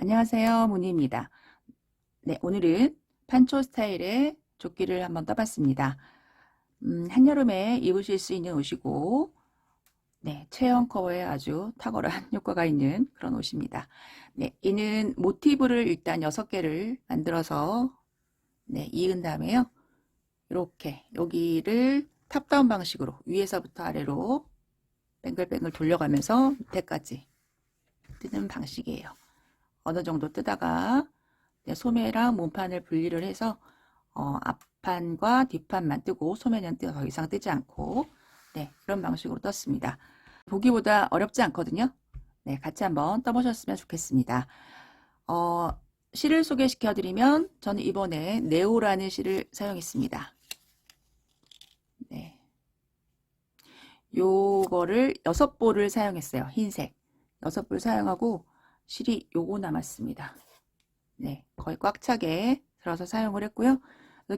안녕하세요. 문희입니다. 네, 오늘은 판초 스타일의 조끼를 한번 떠봤습니다. 한여름에 입으실 수 있는 옷이고, 네, 체형 커버에 아주 탁월한 효과가 있는 그런 옷입니다. 네, 이는 모티브를 일단 6개를 만들어서 네, 이은 다음에요. 이렇게 여기를 탑다운 방식으로 위에서부터 아래로 뱅글뱅글 돌려가면서 밑에까지 뜨는 방식이에요. 어느 정도 뜨다가 소매랑 몸판을 분리를 해서 앞판과 뒷판만 뜨고 소매는 더 이상 뜨지 않고 네, 이런 방식으로 떴습니다. 보기보다 어렵지 않거든요. 네, 같이 한번 떠보셨으면 좋겠습니다. 실을 소개시켜 드리면 저는 이번에 네오라는 실을 사용했습니다. 네. 요거를 6볼을 사용했어요. 흰색 6볼 사용하고 실이 요거 남았습니다. 네, 거의 꽉 차게 들어서 사용을 했고요.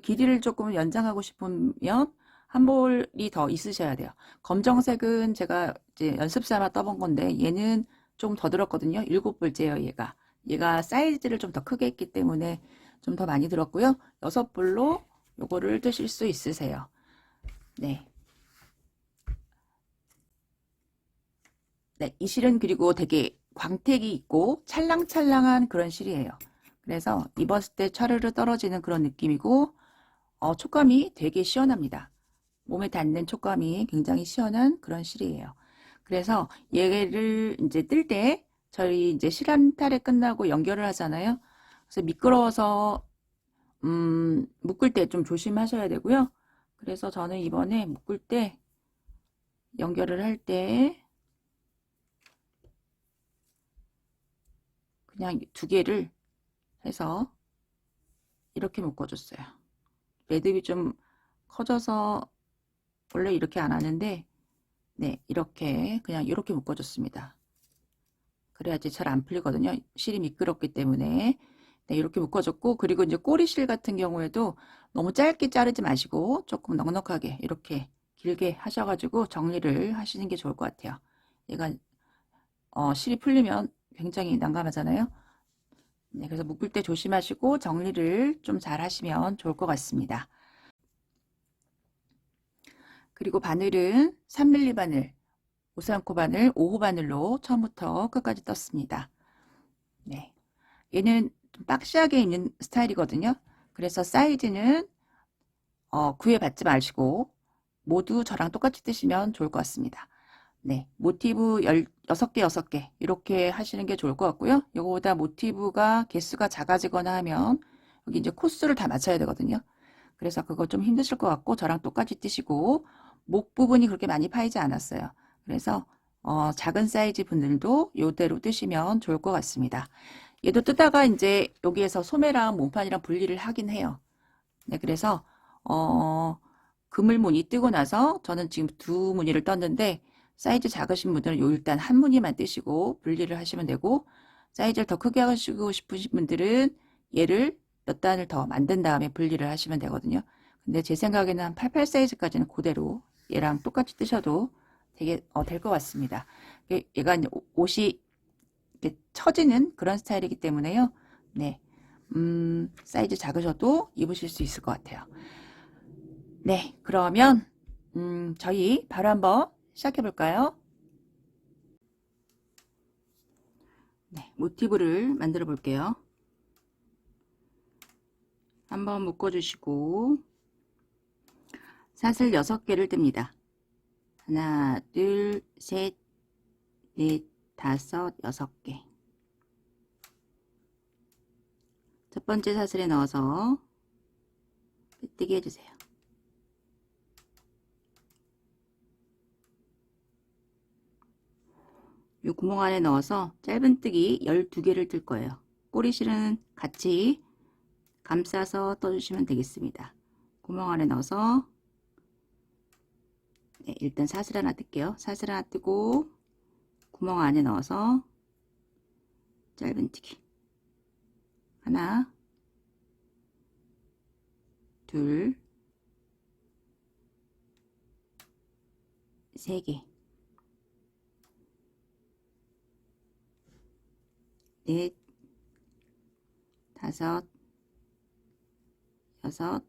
길이를 조금 연장하고 싶으면 한 볼이 더 있으셔야 돼요. 검정색은 제가 이제 연습 삼아 떠본 건데 얘는 좀 더 들었거든요. 7볼째예요, 얘가. 얘가 사이즈를 좀 더 크게 했기 때문에 좀 더 많이 들었고요. 6볼로 요거를 뜨실 수 있으세요. 네. 네, 이 실은 그리고 되게 광택이 있고 찰랑찰랑한 그런 실이에요. 그래서 입었을 때 차르르 떨어지는 그런 느낌이고 촉감이 되게 시원합니다. 몸에 닿는 촉감이 굉장히 시원한 그런 실이에요. 그래서 얘를 이제 뜰 때 저희 이제 실 한 탈에 끝나고 연결을 하잖아요. 그래서 미끄러워서 묶을 때 좀 조심하셔야 되고요. 그래서 저는 이번에 묶을 때 연결을 할 때 그냥 2개를 해서 이렇게 묶어줬어요. 매듭이 좀 커져서 원래 이렇게 안 하는데 네, 이렇게 그냥 이렇게 묶어줬습니다. 그래야지 잘 안 풀리거든요. 실이 미끄럽기 때문에. 네, 이렇게 묶어줬고, 그리고 이제 꼬리실 같은 경우에도 너무 짧게 자르지 마시고 조금 넉넉하게 이렇게 길게 하셔가지고 정리를 하시는 게 좋을 것 같아요. 얘가 실이 풀리면 굉장히 난감하잖아요. 네, 그래서 묶을 때 조심하시고 정리를 좀 잘 하시면 좋을 것 같습니다. 그리고 바늘은 3mm 바늘, 5cm 바늘, 5호 바늘로 처음부터 끝까지 떴습니다. 네. 얘는 좀 박시하게 입는 스타일이거든요. 그래서 사이즈는 구애받지 마시고 모두 저랑 똑같이 뜨시면 좋을 것 같습니다. 네, 모티브 6개, 6개 이렇게 하시는 게 좋을 것 같고요. 이거보다 모티브가 개수가 작아지거나 하면 여기 이제 코스를 다 맞춰야 되거든요. 그래서 그거 좀 힘드실 것 같고 저랑 똑같이 뜨시고 목 부분이 그렇게 많이 파이지 않았어요. 그래서 작은 사이즈 분들도 이대로 뜨시면 좋을 것 같습니다. 얘도 뜨다가 이제 여기에서 소매랑 몸판이랑 분리를 하긴 해요. 네, 그래서 그물 무늬 뜨고 나서 저는 지금 2무늬를 떴는데 사이즈 작으신 분들은 요 일단 한 무늬만 뜨시고 분리를 하시면 되고 사이즈를 더 크게 하시고 싶으신 분들은 얘를 몇 단을 더 만든 다음에 분리를 하시면 되거든요. 근데 제 생각에는 한 88 사이즈까지는 그대로 얘랑 똑같이 뜨셔도 되게 될 것 같습니다. 얘가 이제 옷이 이렇게 처지는 그런 스타일이기 때문에요. 네, 사이즈 작으셔도 입으실 수 있을 것 같아요. 네, 그러면 저희 바로 한번 시작해 볼까요? 네, 모티브를 만들어 볼게요. 한번 묶어 주시고 사슬 6개를 뜹니다. 하나, 둘, 셋, 넷, 다섯, 6개. 첫 번째 사슬에 넣어서 빼뜨기 해주세요. 이 구멍 안에 넣어서 짧은뜨기 12개를 뜰 거예요. 꼬리실은 같이 감싸서 떠주시면 되겠습니다. 구멍 안에 넣어서 네, 일단 사슬 하나 뜰게요. 사슬 하나 뜨고 구멍 안에 넣어서 짧은뜨기 하나, 둘, 3개, 넷, 다섯, 여섯,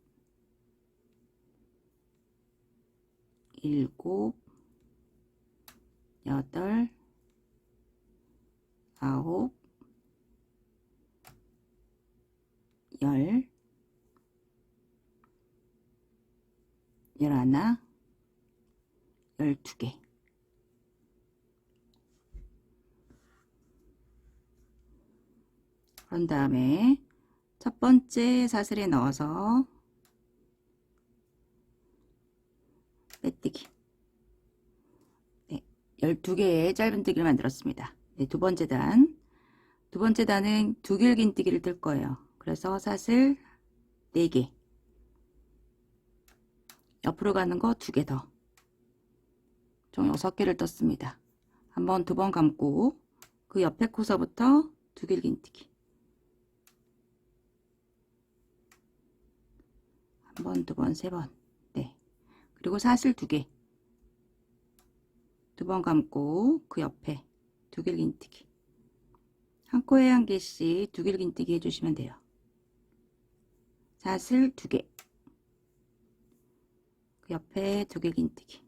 일곱, 여덟, 아홉, 열, 열하나, 12개. 그런 다음에 첫 번째 사슬에 넣어서 빼뜨기. 네, 12개의 짧은뜨기를 만들었습니다. 네, 두 번째 단은 두 길긴뜨기를 뜰 거예요. 그래서 사슬 4개, 옆으로 가는 거 2개 더, 총 6개를 떴습니다. 한 번, 두 번 감고 그 옆에 코서부터 두 길긴뜨기, 한 번, 두 번, 세 번. 네, 그리고 사슬 2개, 두 번 감고 그 옆에 두 길긴뜨기, 한 코에 한 개씩 두 길긴뜨기 해주시면 돼요. 사슬 2개, 그 옆에 두 길긴뜨기.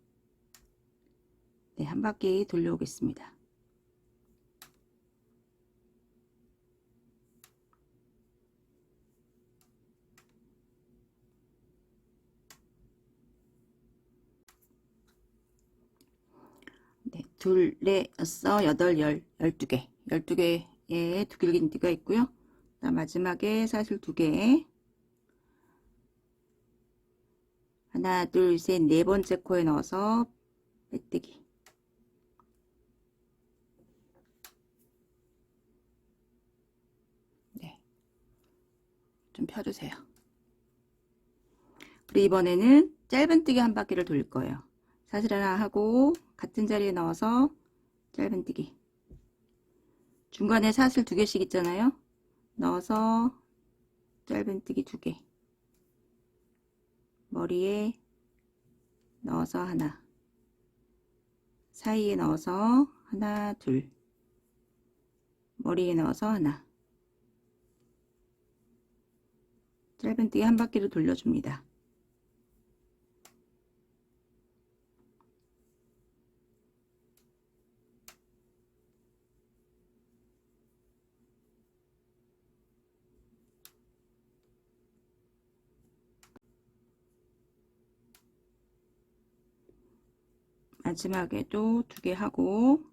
네, 한 바퀴 돌려오겠습니다. 네, 둘, 넷, 여섯, 여덟, 12개. 12개의 두 길긴뜨기가 있고요. 마지막에 사슬 2개. 하나, 둘, 셋, 네 번째 코에 넣어서 빼뜨기. 네, 좀 펴주세요. 그리고 이번에는 짧은뜨기 한 바퀴를 돌릴 거예요. 사슬 하나 하고 같은 자리에 넣어서 짧은뜨기. 중간에 사슬 2개씩 있잖아요. 넣어서 짧은뜨기 2개. 머리에 넣어서 하나, 사이에 넣어서 하나, 둘, 머리에 넣어서 하나. 짧은뜨기 한 바퀴를 돌려줍니다. 마지막에도 2개 하고,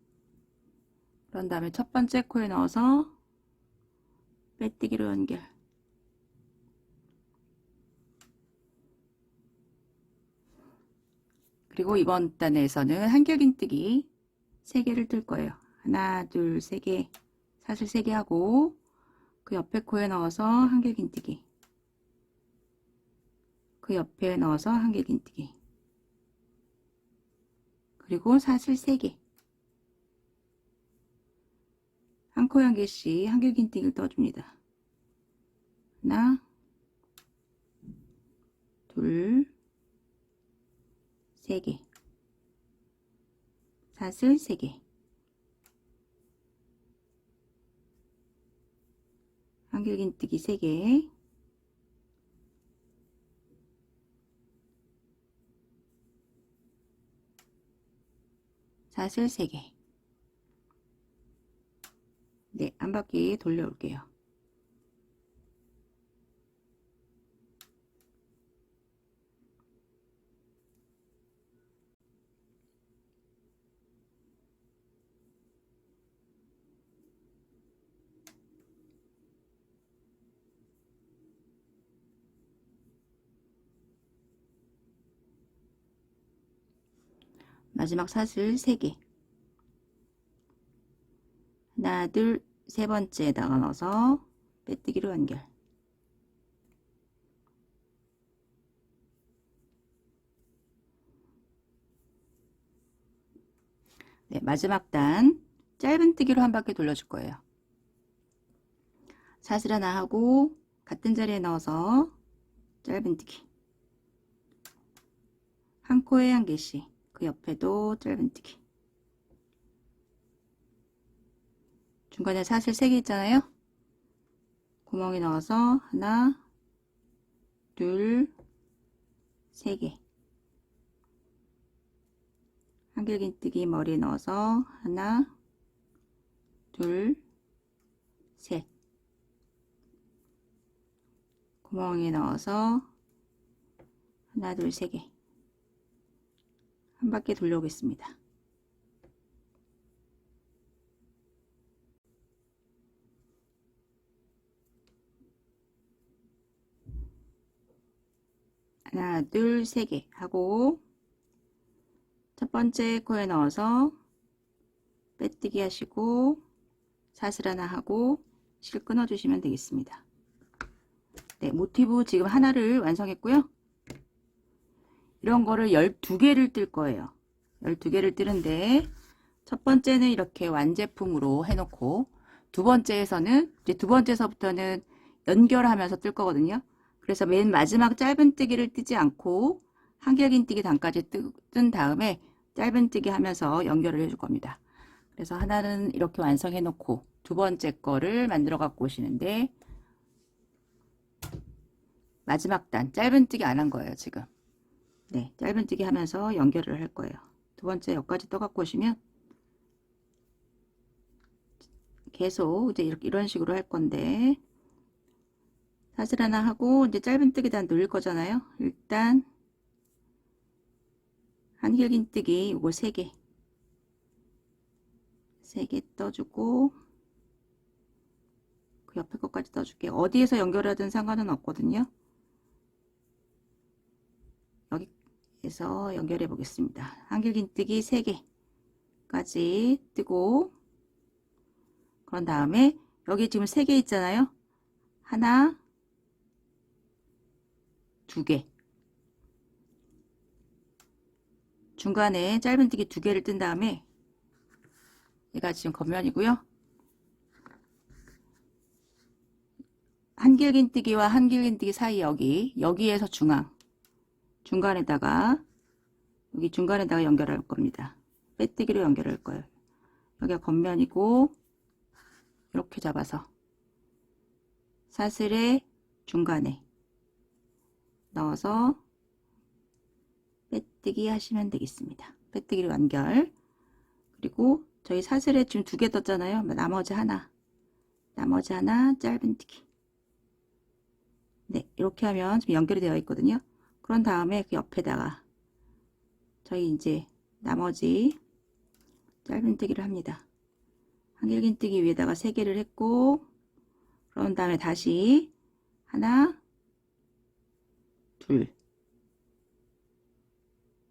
그런 다음에 첫 번째 코에 넣어서 빼뜨기로 연결. 그리고 이번 단에서는 한길긴뜨기 3개를 뜰 거예요. 하나, 둘, 3개, 사슬 3개 하고 그 옆에 코에 넣어서 한길긴뜨기, 그 옆에 넣어서 한길긴뜨기, 그리고 사슬 3개, 한 코에 한 개씩 한길긴뜨기를 떠줍니다. 하나, 둘, 3개, 사슬 3개, 한길긴뜨기 3개, 사슬 3개. 네, 한 바퀴 돌려올게요. 마지막 사슬 3개. 하나, 둘, 세 번째에다가 넣어서 빼뜨기로 연결. 네, 마지막 단 짧은뜨기로 한 바퀴 돌려줄 거예요. 사슬 하나 하고 같은 자리에 넣어서 짧은뜨기, 한 코에 한 개씩, 그 옆에도 짧은뜨기. 중간에 사슬 3개 있잖아요. 구멍에 넣어서 하나, 둘, 세 개. 한길긴뜨기 머리에 넣어서 하나, 둘, 셋. 구멍에 넣어서 하나, 둘, 세 개. 한 바퀴 돌려오겠습니다. 하나, 둘, 세 개 하고 첫 번째 코에 넣어서 빼뜨기 하시고 사슬 하나 하고 실 끊어 주시면 되겠습니다. 네, 모티브 지금 하나를 완성했고요. 이런 거를 12개를 뜰 거예요. 12개를 뜨는데 첫 번째는 이렇게 완제품으로 해놓고 두 번째에서는 이제 두 번째서부터는 연결하면서 뜰 거거든요. 그래서 맨 마지막 짧은뜨기를 뜨지 않고 한길긴뜨기 단까지 뜬 다음에 짧은뜨기 하면서 연결을 해줄 겁니다. 그래서 하나는 이렇게 완성해 놓고 두 번째 거를 만들어 갖고 오시는데 마지막 단 짧은뜨기 안 한 거예요 지금. 네, 짧은뜨기 하면서 연결을 할 거예요. 두 번째 여기까지 떠 갖고 오시면 계속 이제 이런 식으로 할 건데 사슬 하나 하고 이제 짧은뜨기 단 늘릴 거잖아요. 일단 한길긴뜨기 이거 3개 떠주고 그 옆에 것까지 떠줄게요. 어디에서 연결하든 상관은 없거든요. 여기에서 연결해 보겠습니다. 한길긴뜨기 3개까지 뜨고 그런 다음에 여기 지금 3개 있잖아요. 하나, 2개. 중간에 짧은뜨기 2개를 뜬 다음에 얘가 지금 겉면이고요. 한길긴뜨기와 한길긴뜨기 사이 여기에서 중간에다가 여기 중간에다가 연결할 겁니다. 빼뜨기로 연결할 거예요. 여기가 겉면이고 이렇게 잡아서 사슬의 중간에 넣어서 빼뜨기 하시면 되겠습니다. 빼뜨기로 연결. 그리고 저희 사슬에 지금 2개 떴잖아요. 나머지 하나 짧은뜨기. 네, 이렇게 하면 지금 연결이 되어 있거든요. 그런 다음에 그 옆에다가 저희 이제 나머지 짧은뜨기를 합니다. 한길긴뜨기 위에다가 3개를 했고 그런 다음에 다시 하나, 둘,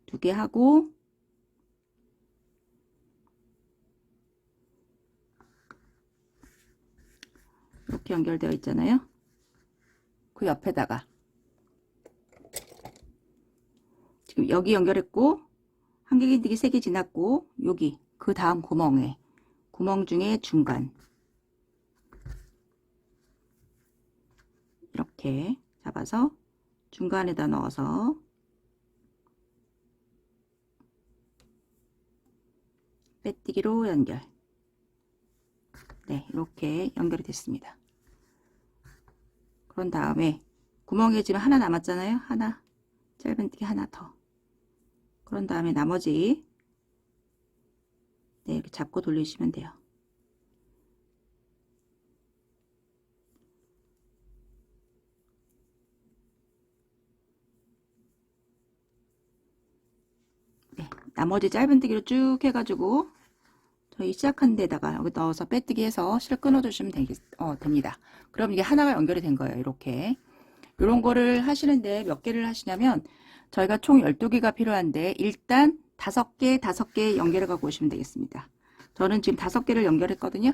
2개 하고 이렇게 연결되어 있잖아요. 그 옆에다가 지금 여기 연결했고 한길긴뜨기 3개 지났고 여기 그 다음 구멍 중에 중간 이렇게 잡아서 중간에다 넣어서 빼뜨기로 연결. 네, 이렇게 연결이 됐습니다. 그런 다음에 구멍에 지금 하나 남았잖아요. 하나, 짧은뜨기 하나 더. 그런 다음에 나머지 네, 이렇게 잡고 돌리시면 돼요. 네, 나머지 짧은뜨기로 쭉 해가지고 저희 시작한 데다가 여기 넣어서 빼뜨기 해서 실 끊어 주시면 됩니다. 그럼 이게 하나가 연결이 된 거예요. 이렇게 이런 거를 하시는데 몇 개를 하시냐면 저희가 총 12개가 필요한데 일단 5개 연결해 갖고 오시면 되겠습니다. 저는 지금 5개를 연결했거든요.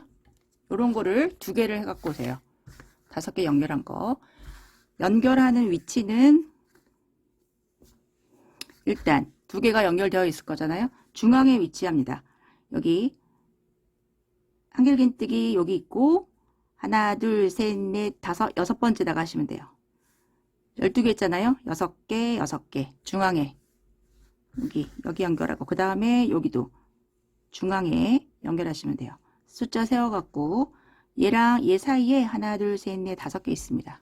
이런 거를 2개를 해 갖고 오세요. 5개 연결한 거. 연결하는 위치는 일단 2개가 연결되어 있을 거잖아요. 중앙에 위치합니다. 여기 한길긴뜨기 여기 있고 하나, 둘, 셋, 넷, 다섯, 6번째다가 하시면 돼요. 12개 있잖아요. 6개 중앙에 여기 연결하고 그 다음에 여기도 중앙에 연결하시면 돼요. 숫자 세워갖고 얘랑 얘 사이에 하나, 둘, 셋, 넷, 다섯 개 있습니다.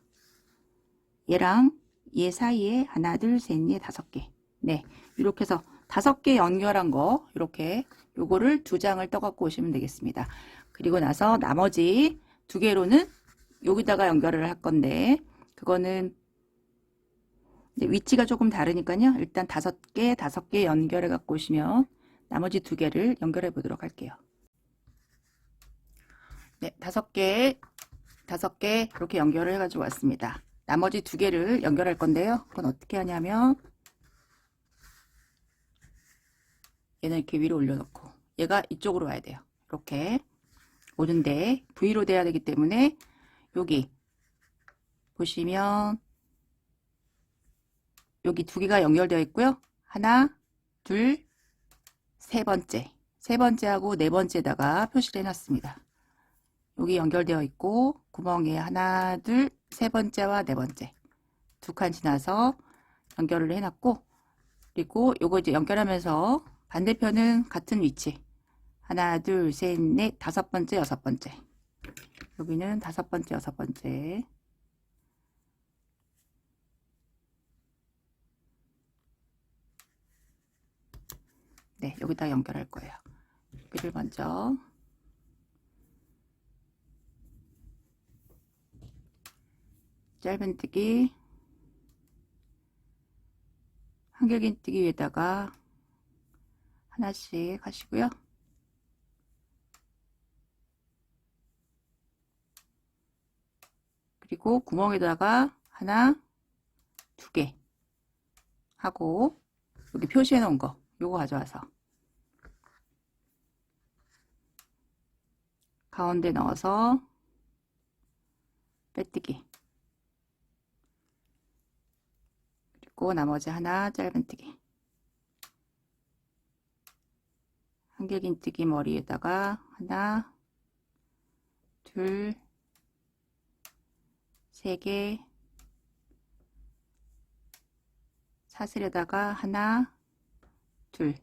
얘랑 얘 사이에 하나, 둘, 셋, 넷, 다섯 개. 네, 이렇게 해서 다섯 개 연결한 거 이렇게 요거를 두 장을 떠갖고 오시면 되겠습니다. 그리고 나서 나머지 두 개로는 여기다가 연결을 할 건데 그거는 위치가 조금 다르니까요. 일단 다섯 개 연결해 갖고 오시면 나머지 두 개를 연결해 보도록 할게요. 네, 다섯 개 이렇게 연결을 해가지고 왔습니다. 나머지 두 개를 연결할 건데요. 그건 어떻게 하냐면 얘는 이렇게 위로 올려놓고 얘가 이쪽으로 와야 돼요. 이렇게 오는데 V로 돼야 되기 때문에 여기 보시면 여기 두 개가 연결되어 있고요. 하나, 둘, 세 번째하고 네 번째에다가 표시를 해놨습니다. 여기 연결되어 있고 구멍에 하나, 둘, 세 번째와 네 번째 두 칸 지나서 연결을 해놨고 그리고 요거 이제 연결하면서 반대편은 같은 위치 하나, 둘, 셋, 넷, 다섯 번째, 여섯 번째 여기는 다섯 번째, 여섯 번째 네, 여기다 연결할 거예요. 여기를 먼저 짧은뜨기 한길긴뜨기 위에다가 하나씩 하시고요. 그리고 구멍에다가 하나, 두 개 하고 여기 표시해 놓은 거 요거 가져와서 가운데 넣어서 빼뜨기 그리고 나머지 하나 짧은뜨기 한길긴뜨기 머리에다가 하나, 둘, 세 개 사슬에다가 하나, 둘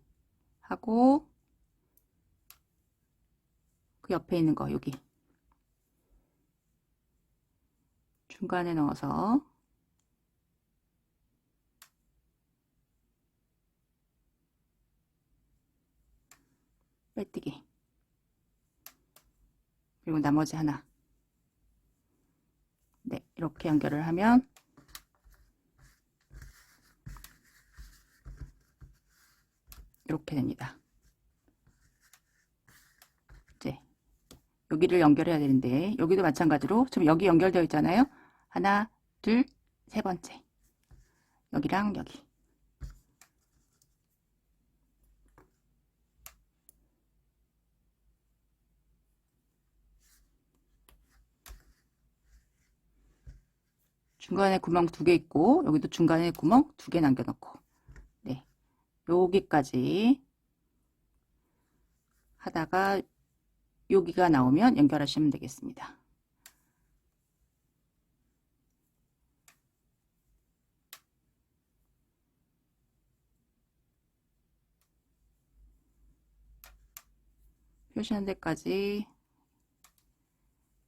하고 그 옆에 있는 거 여기 중간에 넣어서 빼뜨기 그리고 나머지 하나 네 이렇게 연결을 하면 이렇게 됩니다. 이제 여기를 연결해야 되는데 여기도 마찬가지로 지금 여기 연결되어 있잖아요. 하나, 둘, 세 번째 여기랑 여기 중간에 구멍 두 개 있고 여기도 중간에 구멍 두 개 남겨놓고 네 여기까지 하다가 여기가 나오면 연결하시면 되겠습니다. 표시한 데까지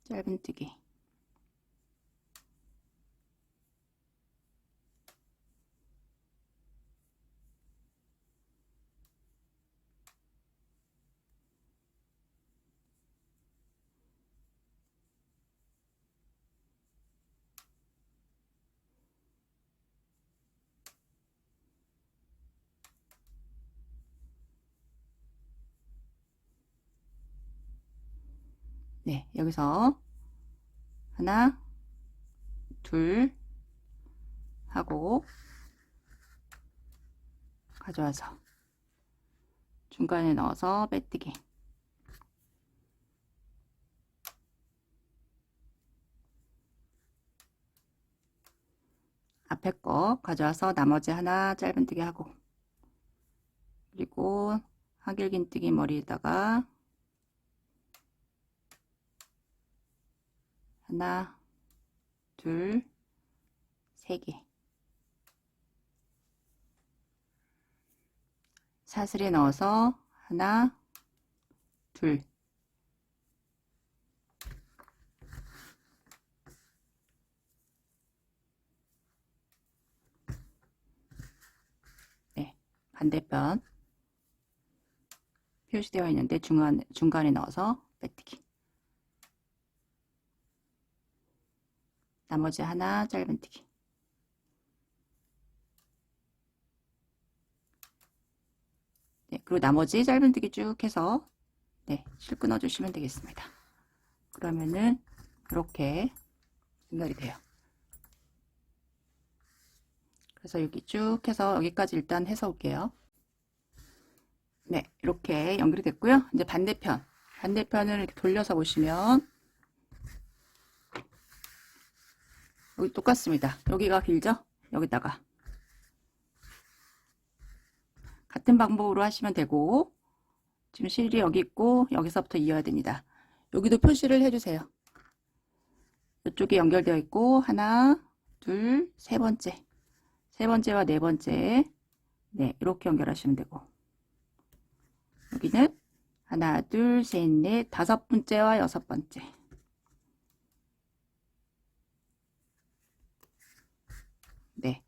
짧은뜨기 네 여기서 하나 둘 하고 가져와서 중간에 넣어서 빼뜨기 앞에 거 가져와서 나머지 하나 짧은뜨기 하고 그리고 한길긴뜨기 머리에다가 하나 둘 세 개 사슬에 넣어서 하나 둘 반대편 표시되어 있는데 중간에 넣어서 빼뜨기. 나머지 하나 짧은뜨기. 네, 그리고 나머지 짧은뜨기 쭉 해서 네, 실 끊어 주시면 되겠습니다. 그러면은 이렇게 연결이 돼요. 그래서 여기 쭉 해서 여기까지 일단 해서 올게요. 네, 이렇게 연결이 됐고요. 이제 반대편을 이렇게 돌려서 보시면 여기 똑같습니다. 여기가 길죠? 여기다가 같은 방법으로 하시면 되고, 지금 실이 여기 있고 여기서부터 이어야 됩니다. 여기도 표시를 해주세요. 이쪽에 연결되어 있고 하나, 둘, 세 번째와 네 번째, 네, 이렇게 연결하시면 되고, 여기는 하나, 둘, 셋, 넷, 다섯 번째와 여섯 번째. 네,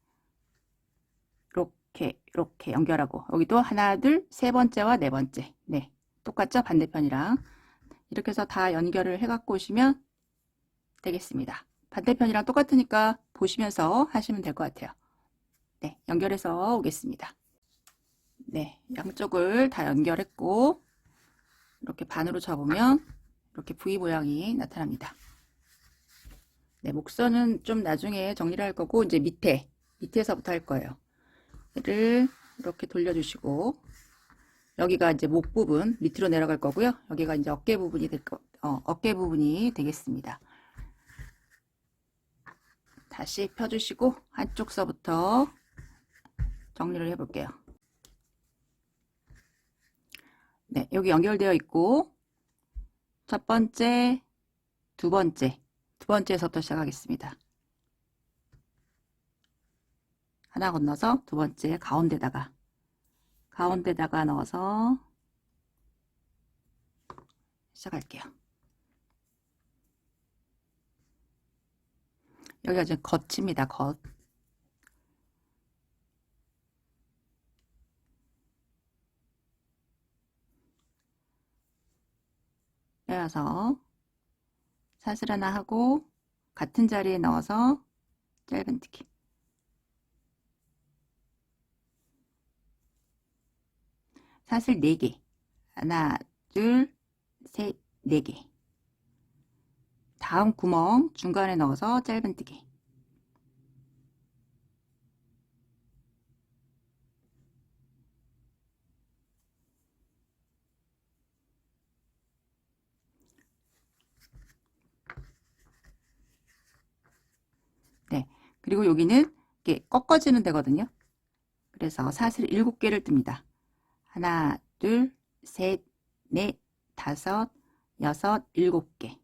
이렇게 연결하고, 여기도 하나, 둘, 세 번째와 네 번째. 네, 똑같죠? 반대편이랑. 이렇게 해서 다 연결을 해갖고 오시면 되겠습니다. 반대편이랑 똑같으니까 보시면서 하시면 될 것 같아요. 네, 연결해서 오겠습니다. 네, 양쪽을 다 연결했고, 이렇게 반으로 접으면 이렇게 V 모양이 나타납니다. 네, 목선은 좀 나중에 정리를 할 거고, 이제 밑에서부터 할 거예요. 얘를 이렇게 돌려주시고, 여기가 이제 목 부분 밑으로 내려갈 거고요. 여기가 이제 어깨 부분이 어깨 부분이 되겠습니다. 다시 펴주시고, 한쪽서부터 정리를 해볼게요. 네, 여기 연결되어 있고, 첫 번째, 두 번째에서부터 시작하겠습니다. 하나 건너서 두 번째 가운데다가 넣어서 시작할게요. 여기가 이제 겉입니다. 겉. 빼서 사슬 하나 하고 같은 자리에 넣어서 짧은뜨기. 사슬 4개. 하나, 둘, 셋, 4개. 다음 구멍 중간에 넣어서 짧은뜨기. 네. 그리고 여기는 이렇게 꺾어지는 데거든요. 그래서 사슬 7개를 뜹니다. 하나, 둘, 셋, 넷, 다섯, 여섯, 7개.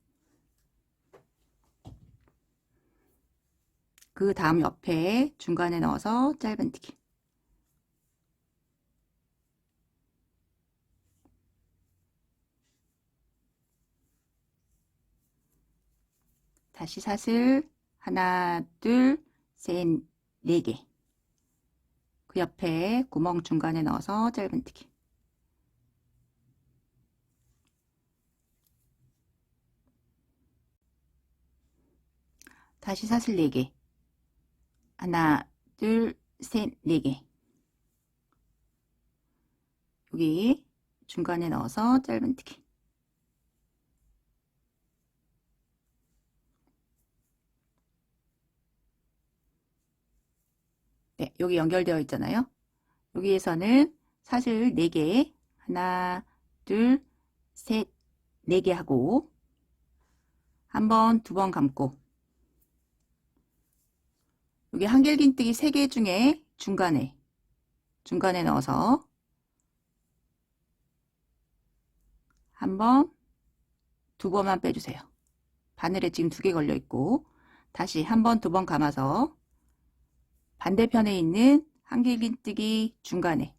그 다음 옆에 중간에 넣어서 짧은뜨기. 다시 사슬 하나, 둘, 셋, 4개. 그 옆에 구멍 중간에 넣어서 짧은뜨기. 다시 사슬 4개. 하나, 둘, 셋, 4개. 여기 중간에 넣어서 짧은뜨기. 네, 여기 연결되어 있잖아요. 여기에서는 사슬 4개, 하나, 둘, 셋, 4개 하고 한 번, 두 번 감고 여기 한길긴뜨기 3개 중에 중간에 넣어서 한 번, 두 번만 빼주세요. 바늘에 지금 2개 걸려 있고 다시 한 번, 두 번 감아서 반대편에 있는 한길긴뜨기 중간에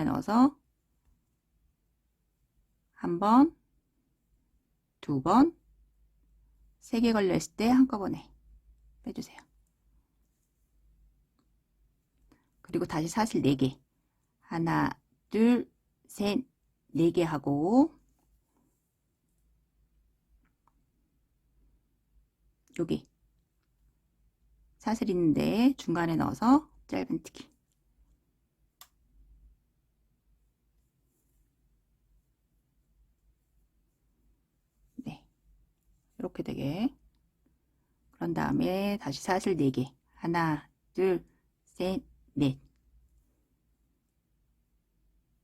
넣어서 한 번, 2번, 3개 걸려 있을 때 한꺼번에 빼주세요. 그리고 다시 사슬 4개. 하나, 둘, 셋, 4개 하고, 여기 사슬 있는데 중간에 넣어서 짧은뜨기. 네, 이렇게 되게. 그런 다음에 다시 사슬 4개. 하나, 둘, 셋, 넷.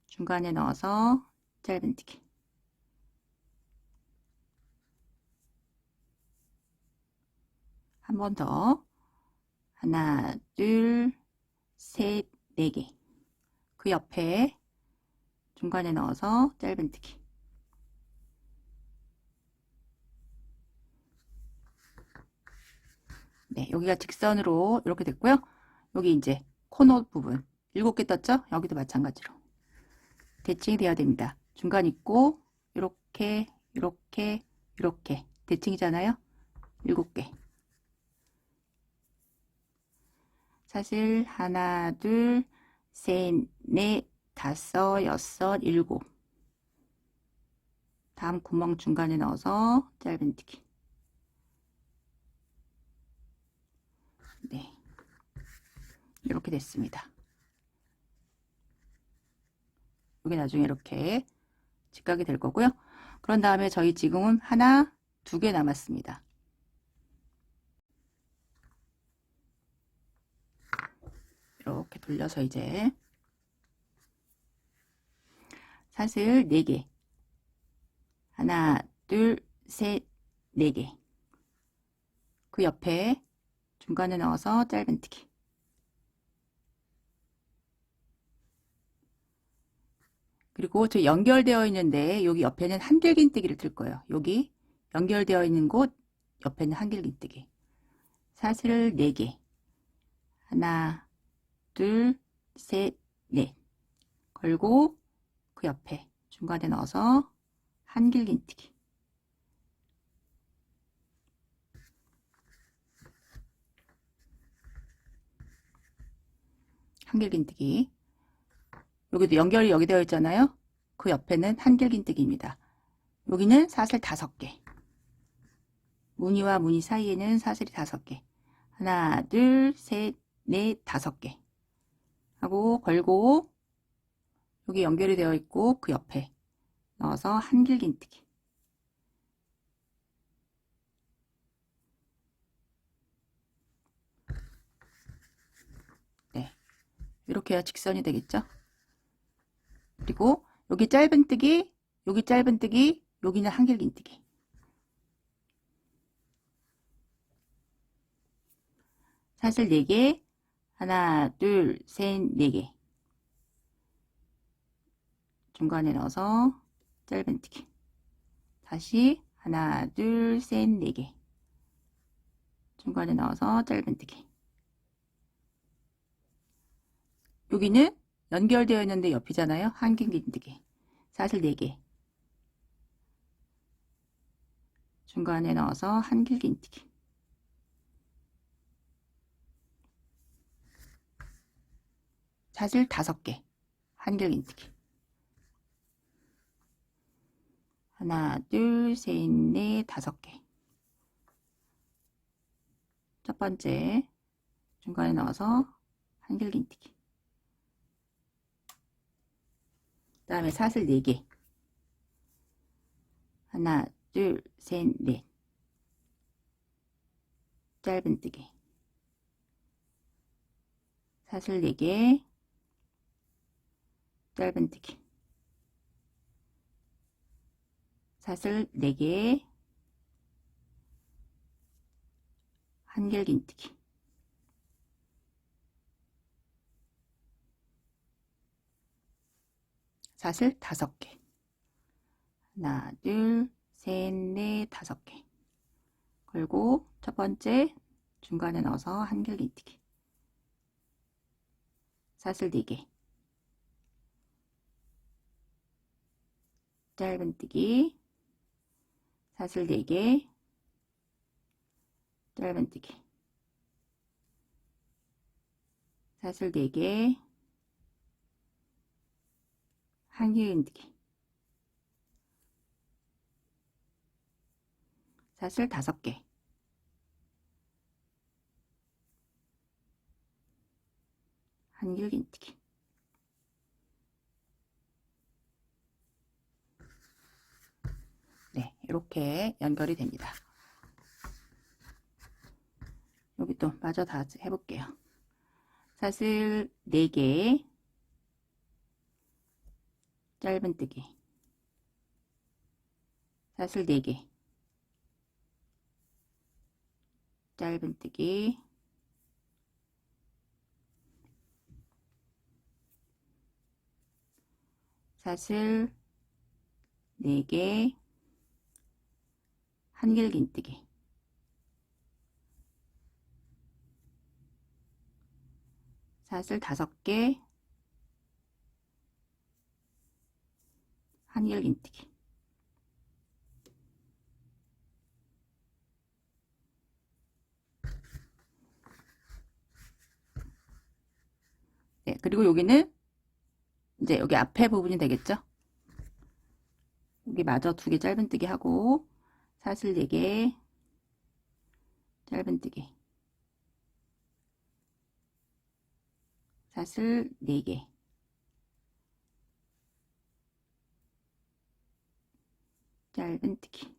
중간에 넣어서 짧은뜨기. 한 번 더. 하나, 둘, 셋, 4개. 그 옆에 중간에 넣어서 짧은뜨기. 네, 여기가 직선으로 이렇게 됐고요. 여기 이제 코너 부분 7개 떴죠? 여기도 마찬가지로 대칭이 돼야 됩니다. 중간 있고 이렇게 이렇게 이렇게 대칭이잖아요. 7개. 사실 하나, 둘, 셋, 넷, 다섯, 여섯, 7. 다음 구멍 중간에 넣어서 짧은뜨기. 네, 이렇게 됐습니다. 이게 나중에 이렇게 직각이 될 거고요. 그런 다음에 저희 지금은 하나, 2개 남았습니다. 이렇게 돌려서 이제 사슬 4개. 하나, 둘, 셋, 4개. 그 옆에 중간에 넣어서 짧은뜨기. 그리고 저 연결되어 있는데 여기 옆에는 한길긴뜨기를 들 거예요. 여기 연결되어 있는 곳 옆에는 한길긴뜨기. 사슬을 4개. 하나, 둘, 셋, 넷. 걸고 그 옆에 중간에 넣어서 한길긴뜨기. 한길긴뜨기. 여기도 연결이 여기 되어 있잖아요. 그 옆에는 한길긴뜨기입니다. 여기는 사슬 5개. 무늬와 무늬 사이에는 사슬이 5개. 하나, 둘, 셋, 넷, 5개. 하고 걸고 여기 연결이 되어 있고 그 옆에 넣어서 한길긴뜨기. 네, 이렇게 해야 직선이 되겠죠. 그리고 여기 짧은뜨기, 여기 짧은뜨기, 여기는 한길긴뜨기. 사슬 4개. 하나, 둘, 셋, 4개. 중간에 넣어서 짧은뜨기. 다시 하나, 둘, 셋, 4개. 중간에 넣어서 짧은뜨기. 여기는 연결되어 있는데 옆이잖아요. 한길긴뜨기. 사슬 4개. 중간에 넣어서 한길긴뜨기. 사슬 5개. 한길긴뜨기. 하나, 둘, 셋, 넷, 5개. 첫 번째 중간에 넣어서 한길긴뜨기. 그 다음에 사슬 4개. 하나, 둘, 셋, 넷. 짧은뜨기. 사슬 4개. 짧은뜨기. 사슬 4개. 한길긴뜨기. 사슬 5개. 하나, 둘, 셋, 넷, 5개. 걸고 첫 번째 중간에 넣어서 한길긴뜨기. 사슬 4개. 짧은뜨기. 사슬 4개, 짧은뜨기, 사슬 4개, 한길긴뜨기, 사슬 5개, 한길긴뜨기. 네, 이렇게 연결이 됩니다. 여기 또 마저 다 해볼게요. 사슬 4개, 짧은뜨기, 사슬 4개, 짧은뜨기, 사슬 4개, 한길긴뜨기, 사슬 5개, 한길긴뜨기. 네, 그리고 여기는 이제 여기 앞에 부분이 되겠죠? 여기 마저 2개 짧은뜨기 하고 사슬 4개, 짧은뜨기, 사슬 4개, 짧은뜨기.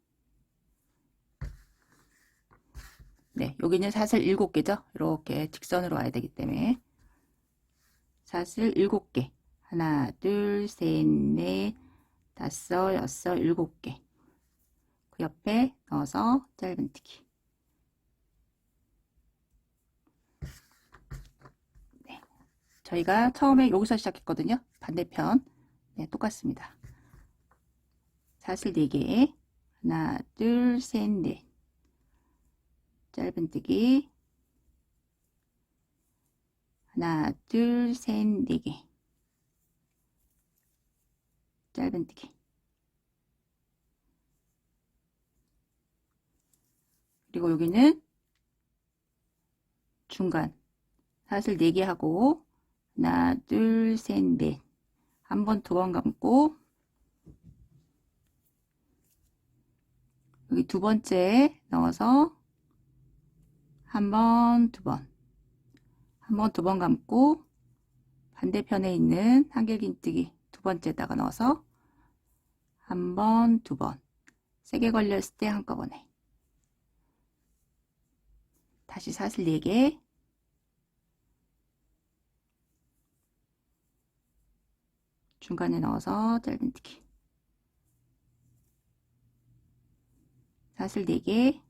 네, 여기는 사슬 7개죠? 이렇게 직선으로 와야 되기 때문에 사슬 7개, 하나, 둘, 셋, 넷, 다섯, 여섯, 7개. 그 옆에 넣어서 짧은뜨기. 네, 저희가 처음에 여기서 시작했거든요. 반대편. 네, 똑같습니다. 사슬 4개, 하나, 둘, 셋, 넷, 짧은뜨기, 하나, 둘, 셋, 4개, 짧은뜨기. 그리고 여기는 중간 사슬 4개 하고 하나, 둘, 셋, 넷, 한 번, 2번 감고 여기 2번째 넣어서 한 번, 2번, 한 번, 2번 감고 반대편에 있는 한길긴뜨기 2번째에다가 넣어서 한 번, 2번, 세게 걸렸을 때 한꺼번에 다시 사슬 4개, 중간에 넣어서 짧은뜨기, 사슬 4개,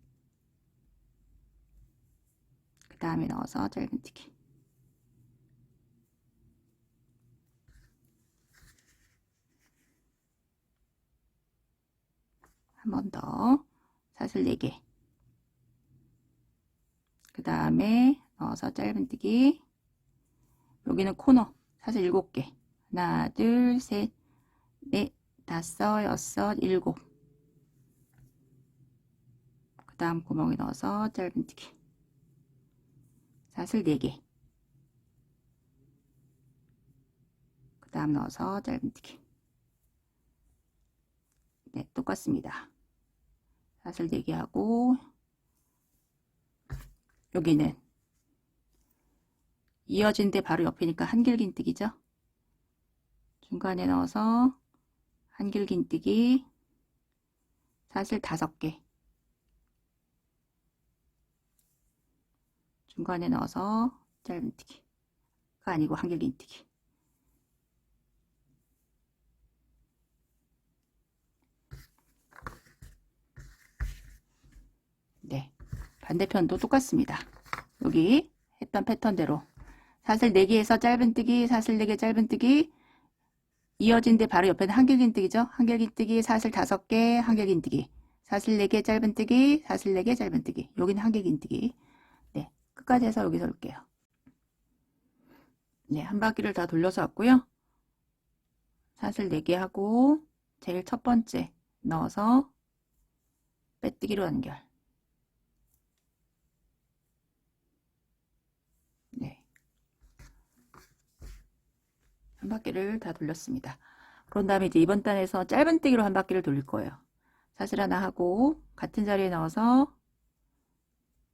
그 다음에 넣어서 짧은뜨기. 한 번 더 사슬 4개, 그 다음에 넣어서 짧은뜨기. 여기는 코너 사슬 7개, 하나, 둘, 셋, 넷, 다섯, 여섯, 7. 그 다음 구멍에 넣어서 짧은뜨기, 사슬 4개, 그 다음 넣어서 짧은뜨기. 네, 똑같습니다. 사슬 4개 하고 여기는 이어진 데 바로 옆이니까 한길긴뜨기죠. 중간에 넣어서 한길긴뜨기, 사슬 5개, 중간에 넣어서 짧은뜨기가 아니고 한길긴뜨기. 네, 반대편도 똑같습니다. 여기 했던 패턴대로 사슬 4개에서 짧은뜨기, 사슬 4개 짧은뜨기, 이어진 데 바로 옆에는 한길긴뜨기죠. 한길긴뜨기, 사슬 5개, 한길긴뜨기, 사슬 4개 짧은뜨기, 사슬 4개 짧은뜨기. 여기는 한길긴뜨기. 네, 끝까지 해서 여기서 올게요. 네, 한 바퀴를 다 돌려서 왔고요. 사슬 4개 하고 제일 첫 번째 넣어서 빼뜨기로 연결. 네. 한 바퀴를 다 돌렸습니다. 그런 다음에 이제 이번 단에서 짧은뜨기로 한 바퀴를 돌릴 거예요. 사슬 하나 하고 같은 자리에 넣어서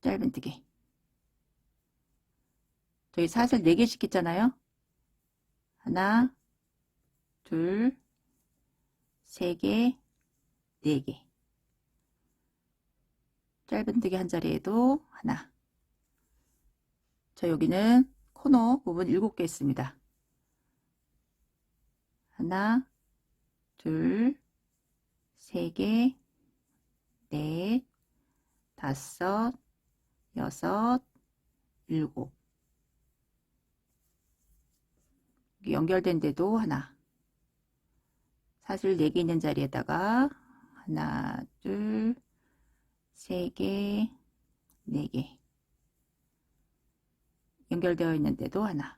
짧은뜨기. 저희 사슬 4개씩 했잖아요. 하나, 둘, 3개, 4개. 짧은뜨기 한 자리에도 하나. 저 여기는 코너 부분 7개 있습니다. 하나, 둘, 3개, 넷, 5, 6, 7. 여기 연결된 데도 하나. 사슬 4개 있는 자리에다가 하나, 둘, 3개, 4개. 연결되어 있는 데도 하나.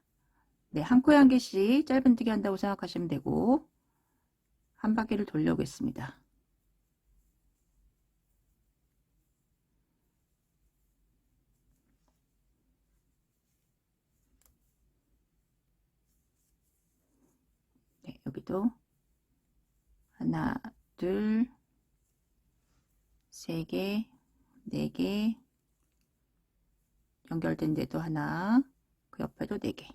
네, 한 코에 한 개씩 짧은뜨기 한다고 생각하시면 되고 한 바퀴를 돌려보겠습니다. 네, 여기도 하나, 둘, 3개, 4개, 연결된 데도 하나, 그 옆에도 4개.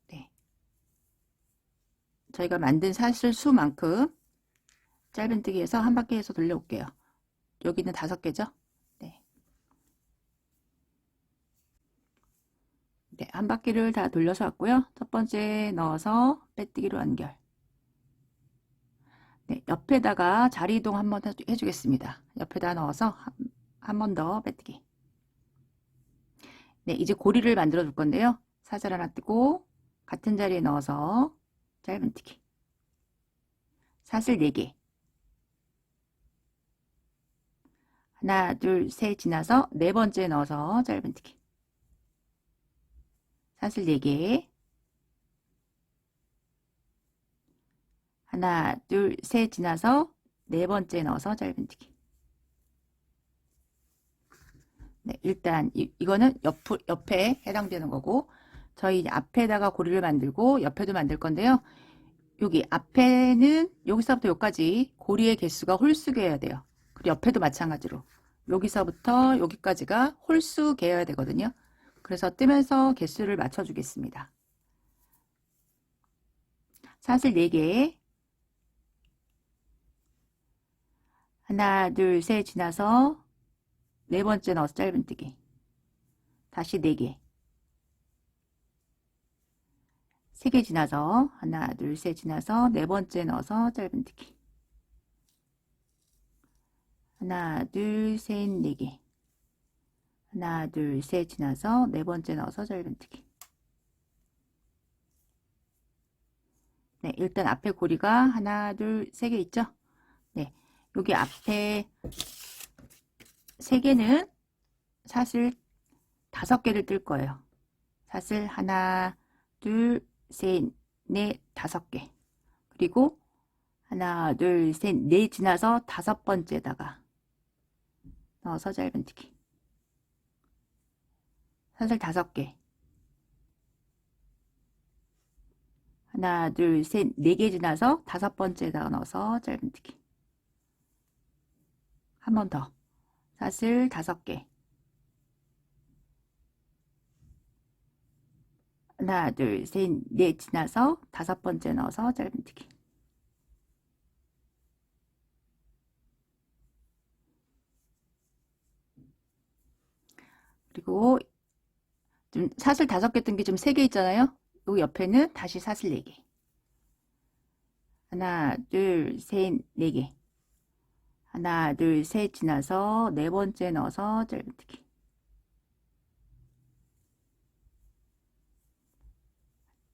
네. 저희가 만든 사슬 수만큼 짧은뜨기에서 한 바퀴에서 돌려올게요. 여기는 5개죠? 네. 네, 한 바퀴를 다 돌려서 왔고요. 첫 번째 넣어서 빼뜨기로 연결. 네, 옆에다가 자리 이동 한번 해주겠습니다. 옆에다 넣어서 한 번 더 빼뜨기. 네, 이제 고리를 만들어 줄 건데요. 사슬 하나 뜨고 같은 자리에 넣어서 짧은뜨기. 사슬 4개. 하나, 둘, 셋 지나서 네 번째 넣어서 짧은뜨기. 사슬 4개. 하나, 둘, 셋 지나서 네 번째 넣어서 짧은뜨기. 네, 일단 이거는 옆에 해당되는 거고 저희 앞에다가 고리를 만들고 옆에도 만들 건데요. 여기 앞에는 여기서부터 여기까지 고리의 개수가 홀수개여야 돼요. 그리고 옆에도 마찬가지로 여기서부터 여기까지가 홀수개여야 되거든요. 그래서 뜨면서 개수를 맞춰 주겠습니다. 사슬 4개. 하나, 둘, 셋 지나서 네 번째 넣어서 짧은뜨기. 다시 4개. 3개 지나서 하나, 둘, 셋 지나서 네 번째 넣어서 짧은뜨기. 하나, 둘, 셋, 4개. 하나, 둘, 셋 지나서 네 번째 넣어서 짧은뜨기. 네, 일단 앞에 고리가 하나, 둘, 3개 있죠? 네, 여기 앞에 3개는 사슬 5개를 뜰 거예요. 사슬 하나, 둘, 셋, 넷, 5개. 그리고 하나, 둘, 셋, 넷 지나서 5번째에다가 넣어서 짧은뜨기. 사슬 5개. 하나, 둘, 셋, 4개 지나서 5번째에다가 넣어서 짧은뜨기. 한 번 더. 사슬 5개. 하나, 둘, 셋, 넷 지나서 5번째 넣어서 짧은뜨기. 그리고 좀 사슬 5개 뜬 게 좀 3개 있잖아요. 여기 옆에는 다시 사슬 4개. 하나, 둘, 셋, 4개. 하나, 둘, 셋 지나서 네 번째 넣어서 짧은뜨기.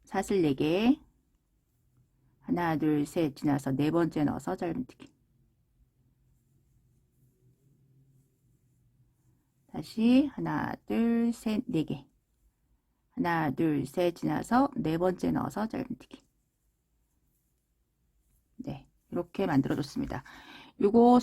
사슬 4개. 하나, 둘, 셋 지나서 네 번째 넣어서 짧은뜨기. 다시 하나, 둘, 셋, 4개. 하나, 둘, 셋 지나서 네 번째 넣어서 짧은뜨기. 네, 이렇게 만들어줬습니다. 요거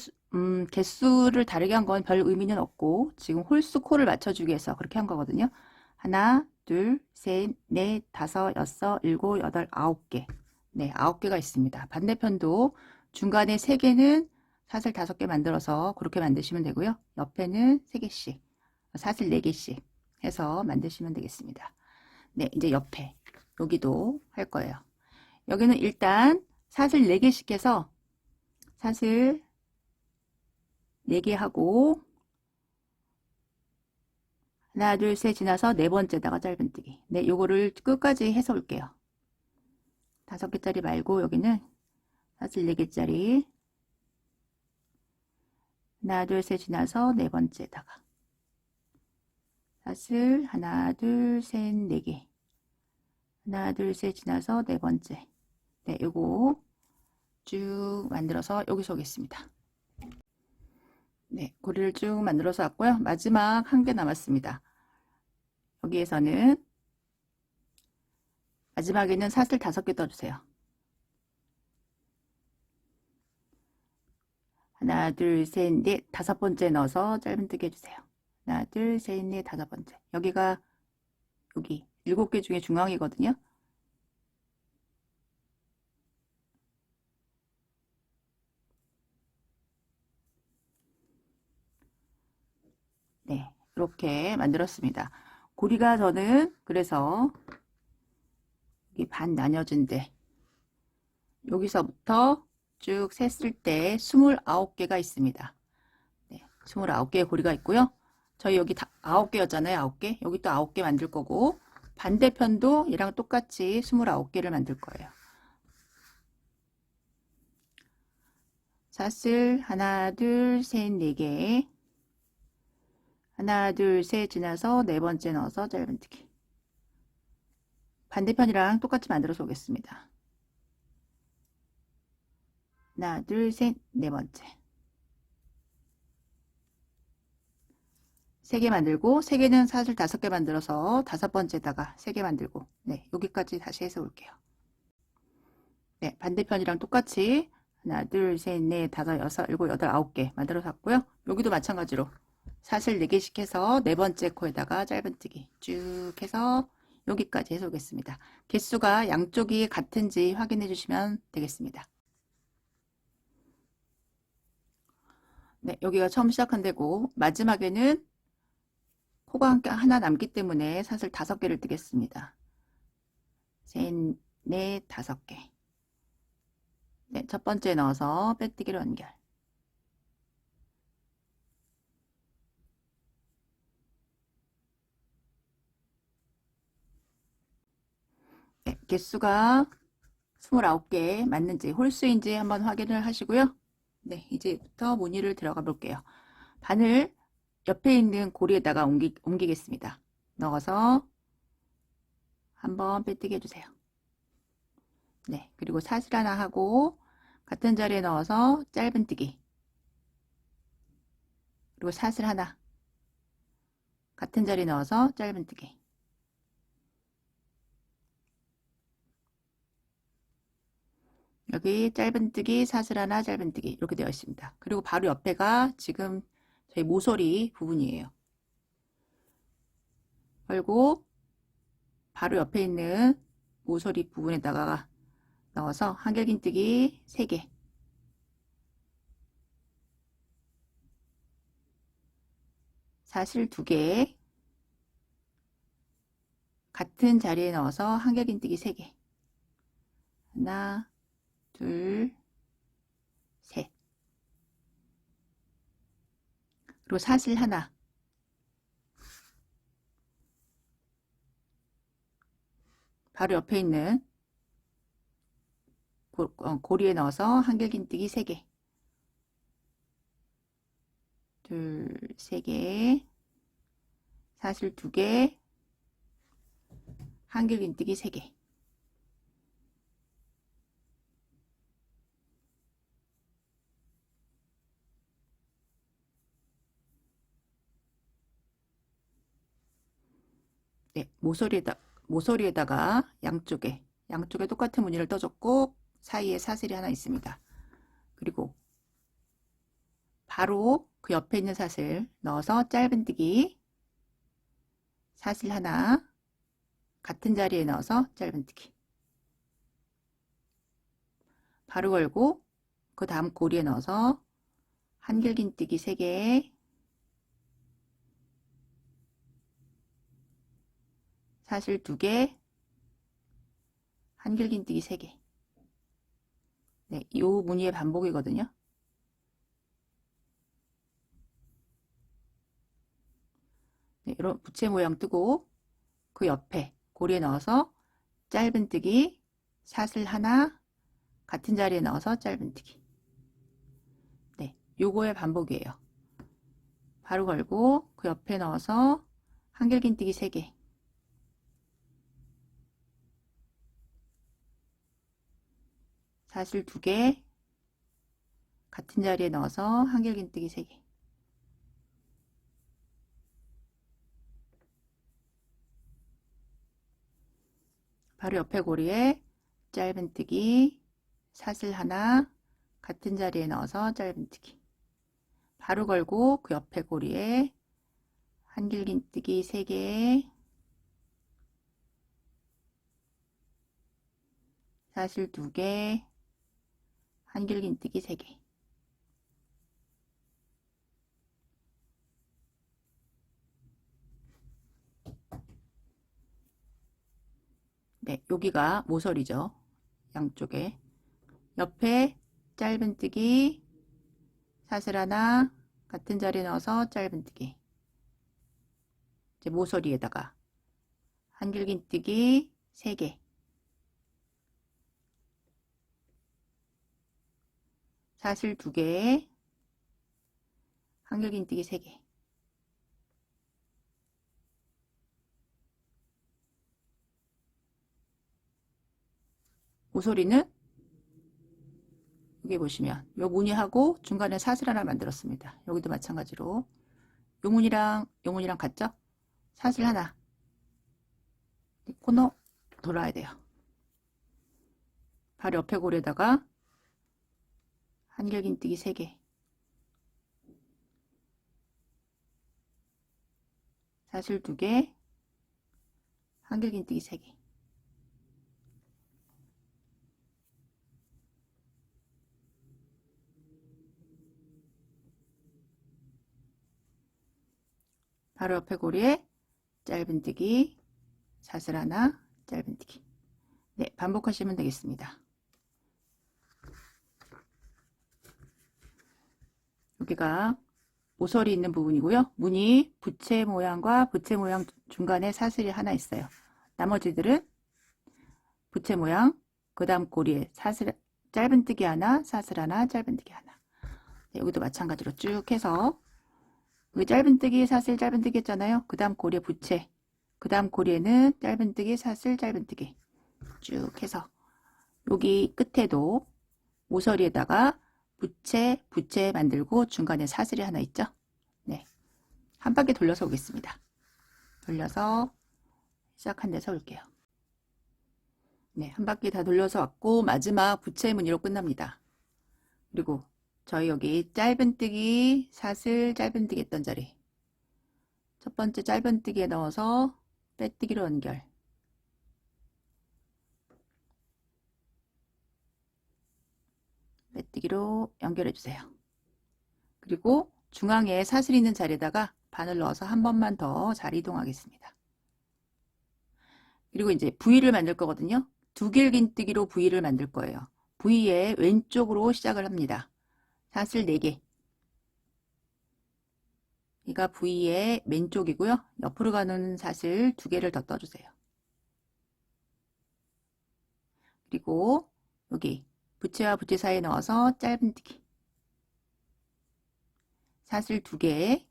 개수를 다르게 한 건 별 의미는 없고 지금 홀수 코를 맞춰주기 위해서 그렇게 한 거거든요. 하나, 둘, 셋, 넷, 다섯, 여섯, 일곱, 여덟, 아홉 개. 네, 9개가 있습니다. 반대편도 중간에 3개는 사슬 5개 만들어서 그렇게 만드시면 되고요. 옆에는 3개씩, 사슬 4개씩 해서 만드시면 되겠습니다. 네, 이제 옆에 여기도 할 거예요. 여기는 일단 사슬 4개씩 해서 사슬 4개 하고 하나, 둘, 셋 지나서 네 번째다가 짧은뜨기. 네, 요거를 끝까지 해서 올게요. 5개짜리 말고 여기는 사슬 4개짜리 하나, 둘, 셋 지나서 네 번째다가 사슬 하나, 둘, 셋, 4개 하나, 둘, 셋 지나서 네 번째. 네, 요거 쭉 만들어서 여기서 오겠습니다. 네, 고리를 쭉 만들어서 왔고요. 마지막 한 개 남았습니다. 여기에서는 마지막에는 사슬 5개 떠주세요. 하나, 둘, 셋, 넷, 5번째 넣어서 짧은뜨기 해주세요. 하나, 둘, 셋, 넷, 5번째. 여기가 여기 7개 중에 중앙이거든요. 네, 이렇게 만들었습니다. 고리가 저는 그래서 여기 반 나뉘어진데 여기서부터 쭉 셌을 때 29개가 있습니다. 네, 29개의 고리가 있고요. 저희 여기 9개였잖아요. 9개. 여기 또 9개 만들 거고 반대편도 얘랑 똑같이 29개를 만들 거예요. 사슬 하나, 둘, 셋, 4개 하나, 둘, 셋 지나서 네 번째 넣어서 짧은뜨기. 반대편이랑 똑같이 만들어서 오겠습니다. 하나, 둘, 셋, 네 번째. 3개 만들고 3개는 사슬 5개 만들어서 5번째다가 3개 만들고 네, 여기까지 다시 해서 올게요. 네, 반대편이랑 똑같이 하나, 둘, 셋, 넷, 다섯, 여섯, 일곱, 여덟, 9개 만들어서 왔고요. 여기도 마찬가지로 사슬 4개씩 해서 네 번째 코에다가 짧은뜨기 쭉 해서 여기까지 해서 오겠습니다. 개수가 양쪽이 같은지 확인해 주시면 되겠습니다. 네, 여기가 처음 시작한 데고 마지막에는 코가 함께 하나 남기 때문에 사슬 5개를 뜨겠습니다. 셋, 넷, 5개. 네, 첫 번째 넣어서 빼뜨기로 연결. 네, 개수가 29개 맞는지 홀수인지 한번 확인을 하시고요. 네, 이제부터 무늬를 들어가 볼게요. 바늘 옆에 있는 고리에다가 옮기겠습니다. 넣어서 한번 빼뜨기 해주세요. 네, 그리고 사슬 하나 하고 같은 자리에 넣어서 짧은뜨기. 그리고 사슬 하나 같은 자리에 넣어서 짧은뜨기. 여기 짧은뜨기, 사슬 하나, 짧은뜨기 이렇게 되어 있습니다. 그리고 바로 옆에가 지금 저희 모서리 부분이에요. 그리고 바로 옆에 있는 모서리 부분에다가 넣어서 한길긴뜨기 3개, 사슬 2개, 같은 자리에 넣어서 한길긴뜨기 3개, 하나, 둘, 셋, 그리고 사슬 하나, 바로 옆에 있는 고리에 넣어서 한길긴뜨기 3개, 둘, 3개, 사슬 2개, 한길긴뜨기 3개. 네, 모서리에다가 양쪽에 똑같은 무늬를 떠줬고 사이에 사슬이 하나 있습니다. 그리고 바로 그 옆에 있는 사슬 넣어서 짧은뜨기, 사슬 하나, 같은 자리에 넣어서 짧은뜨기, 바로 걸고 그 다음 고리에 넣어서 한길긴뜨기 3개, 사슬 2개, 한길긴뜨기 3개. 네, 이 무늬의 반복이거든요. 네, 이런 부채 모양 뜨고 그 옆에 고리에 넣어서 짧은뜨기, 사슬 하나, 같은 자리에 넣어서 짧은뜨기. 네, 요거의 반복이에요. 바로 걸고 그 옆에 넣어서 한길긴뜨기 3개, 사슬 2개, 같은 자리에 넣어서 한길긴뜨기 3개. 바로 옆에 고리에 짧은뜨기, 사슬 하나, 같은 자리에 넣어서 짧은뜨기. 바로 걸고 그 옆에 고리에 한길긴뜨기 3개, 사슬 2개, 한길긴뜨기 3개. 네, 여기가 모서리죠. 양쪽에. 옆에 짧은뜨기, 사슬 하나, 같은 자리에 넣어서 짧은뜨기. 이제 모서리에다가 한길긴뜨기 3개, 사슬 2개, 한길긴뜨기 3개. 모서리는 여기 보시면 요 무늬하고 중간에 사슬 하나 만들었습니다. 여기도 마찬가지로 요 무늬랑 같죠? 사슬 하나, 코너 돌아야 돼요. 바로 옆에 고리에다가 한길긴뜨기 3개, 사슬 2개, 한길긴뜨기 3개. 바로 옆에 고리에 짧은뜨기, 사슬 하나, 짧은뜨기. 네, 반복하시면 되겠습니다. 여기가 모서리 있는 부분이고요. 무늬 부채 모양과 부채 모양 중간에 사슬이 하나 있어요. 나머지들은 부채 모양, 그 다음 고리에 사슬, 짧은뜨기 하나, 사슬 하나, 짧은뜨기 하나. 네, 여기도 마찬가지로 쭉 해서 여기 짧은뜨기, 사슬, 짧은뜨기 했잖아요. 그 다음 고리에 부채, 그 다음 고리에는 짧은뜨기, 사슬, 짧은뜨기 쭉 해서 여기 끝에도 모서리에다가 부채 만들고 중간에 사슬이 하나 있죠. 네, 한 바퀴 돌려서 오겠습니다. 돌려서 시작한 데서 올게요. 네, 한 바퀴 다 돌려서 왔고 마지막 부채 무늬로 끝납니다. 그리고 저희 여기 짧은뜨기, 사슬, 짧은뜨기 했던 자리 첫 번째 짧은뜨기에 넣어서 빼뜨기로 연결, 빼뜨기로 연결해 주세요. 그리고 중앙에 사슬 있는 자리에다가 바늘 넣어서 한 번만 더 자리 이동하겠습니다. 그리고 이제 V를 만들 거거든요. 두길긴뜨기로 V를 만들 거예요. V의 왼쪽으로 시작을 합니다. 사슬 4개. 이가 V의 왼쪽이고요. 옆으로 가는 사슬 2개를 더 떠주세요. 그리고 여기 부채와 부채 사이에 넣어서 짧은뜨기. 사슬 2개.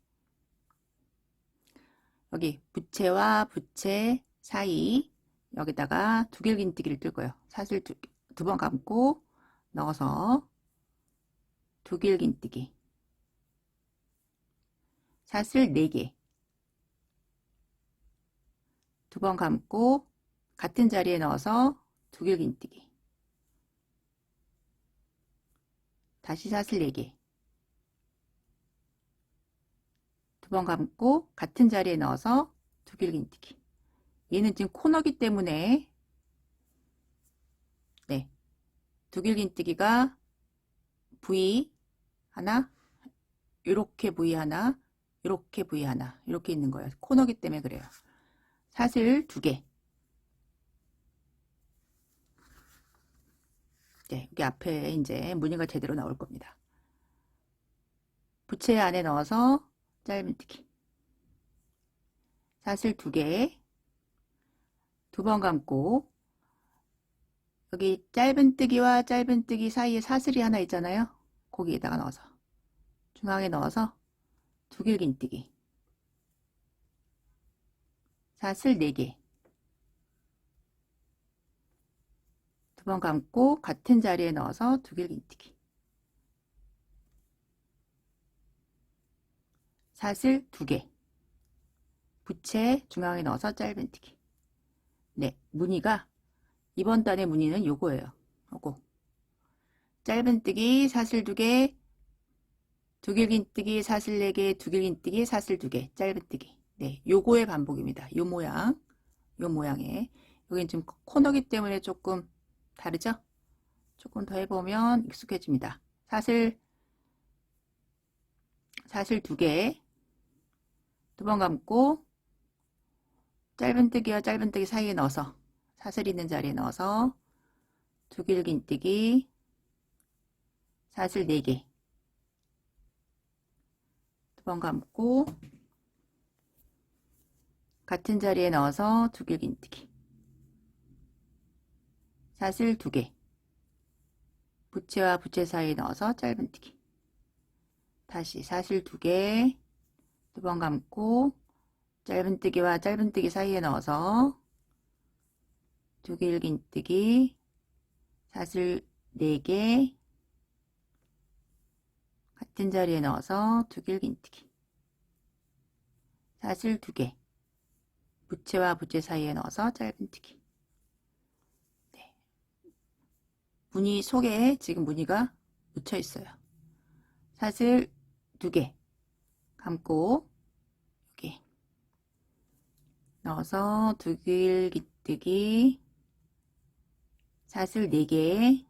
여기 부채와 부채 사이 여기다가 두길긴뜨기를 뜰 거예요. 사슬 2번 감고 넣어서 두길긴뜨기. 사슬 4개. 두 번 감고 같은 자리에 넣어서 두 길긴뜨기. 다시 사슬 4개. 두 번 감고 같은 자리에 넣어서 두 길긴뜨기. 얘는 지금 코너기 때문에 네, 두 길긴뜨기가 V 하나, 요렇게 V 하나, 요렇게 V 하나, 이렇게 있는 거예요. 코너기 때문에 그래요. 사슬 2개. 네, 여기 앞에 이제 무늬가 제대로 나올 겁니다. 부채 안에 넣어서 짧은뜨기. 사슬 2개. 두 번 감고 여기 짧은뜨기와 짧은뜨기 사이에 사슬이 하나 있잖아요. 거기에다가 넣어서 중앙에 넣어서 두 길긴뜨기. 사슬 4개. 두 번 감고 같은 자리에 넣어서 두 길긴뜨기. 사슬 2개. 부채 중앙에 넣어서 짧은뜨기. 네, 무늬가 이번 단의 무늬는 요거예요. 요거. 짧은뜨기 사슬 2개, 두 길긴뜨기 사슬 4개, 두 길긴뜨기 사슬 2개, 짧은뜨기. 네, 요거의 반복입니다. 요 모양, 요 모양에. 여긴 지금 코너기 때문에 조금 다르죠? 조금 더 해보면 익숙해집니다. 사슬 2개, 두 번 감고 짧은뜨기와 짧은뜨기 사이에 넣어서 사슬 있는 자리에 넣어서 두 길긴뜨기, 사슬 4개, 두 번 감고 같은 자리에 넣어서 두 길긴뜨기, 사슬 2개, 부채와 부채 사이에 넣어서 짧은뜨기. 다시 사슬 2개, 두 번 감고 짧은뜨기와 짧은뜨기 사이에 넣어서 두 길긴뜨기, 사슬 4개, 같은 자리에 넣어서 두 길긴뜨기, 사슬 2개, 부채와 부채 사이에 넣어서 짧은뜨기. 네. 무늬 속에 지금 무늬가 묻혀 있어요. 사슬 2개 감고 여기 넣어서 두 길긴뜨기, 사슬 4개,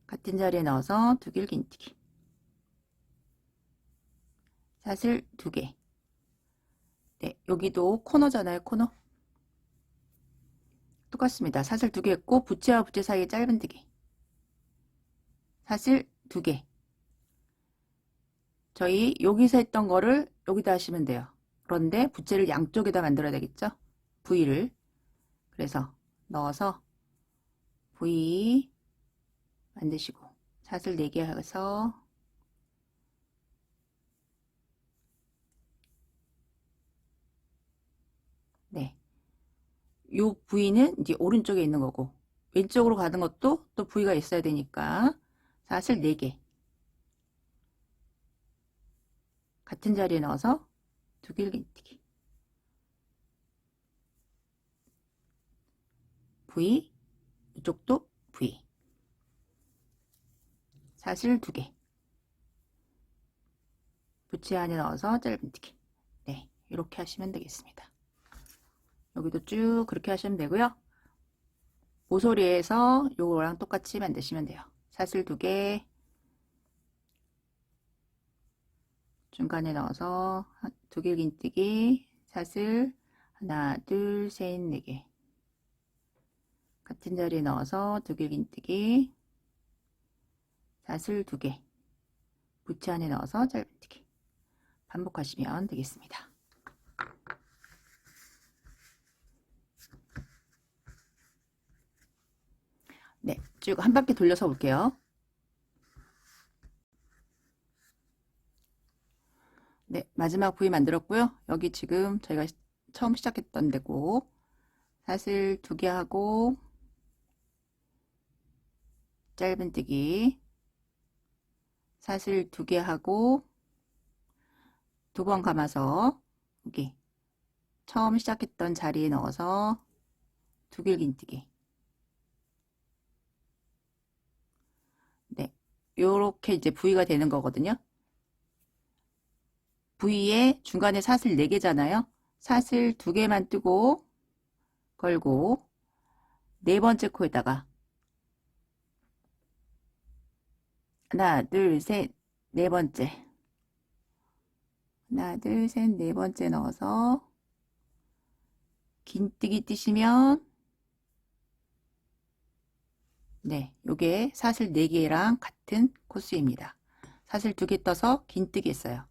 같은 자리에 넣어서 두 길긴뜨기, 사슬 2개. 네, 여기도 코너잖아요. 코너. 똑같습니다. 사슬 2개 했고 부채와 부채 사이에 짧은뜨기, 사슬 2개. 저희 여기서 했던 거를 여기다 하시면 돼요. 그런데 부채를 양쪽에다 만들어야 되겠죠? V를. 그래서 넣어서 V 만드시고 사슬 4개 해서 네, 요 V는 이제 오른쪽에 있는 거고 왼쪽으로 가는 것도 또 V가 있어야 되니까 사슬 4개 같은 자리에 넣어서 두 길긴뜨기, V, 이쪽도 V, 사슬 2개, 부채 안에 넣어서 짧은뜨기. 네, 이렇게 하시면 되겠습니다. 여기도 쭉 그렇게 하시면 되고요. 모서리에서 요거랑 똑같이 만드시면 돼요. 사슬 2개, 중간에 넣어서 두 길긴뜨기, 사슬 하나, 둘, 셋, 4개. 같은 자리에 넣어서 두 길긴뜨기, 사슬 2개, 부채 안에 넣어서 짧은뜨기. 반복하시면 되겠습니다. 네, 쭉 한 바퀴 돌려서 볼게요. 네, 마지막 부위 만들었고요. 여기 지금 저희가 처음 시작했던 데고 사슬 2개 하고 짧은뜨기, 사슬 2개 하고 두 번 감아서 여기 처음 시작했던 자리에 넣어서 두 길긴뜨기. 네, 요렇게 이제 V가 되는 거거든요. V에 중간에 사슬 4개잖아요. 사슬 2개만 뜨고 걸고 네 번째 코에다가 하나, 둘, 셋, 네 번째. 하나, 둘, 셋, 네 번째 넣어서 긴뜨기 뜨시면 네, 요게 사슬 4개랑 같은 코스입니다. 사슬 2개 떠서 긴뜨기 했어요.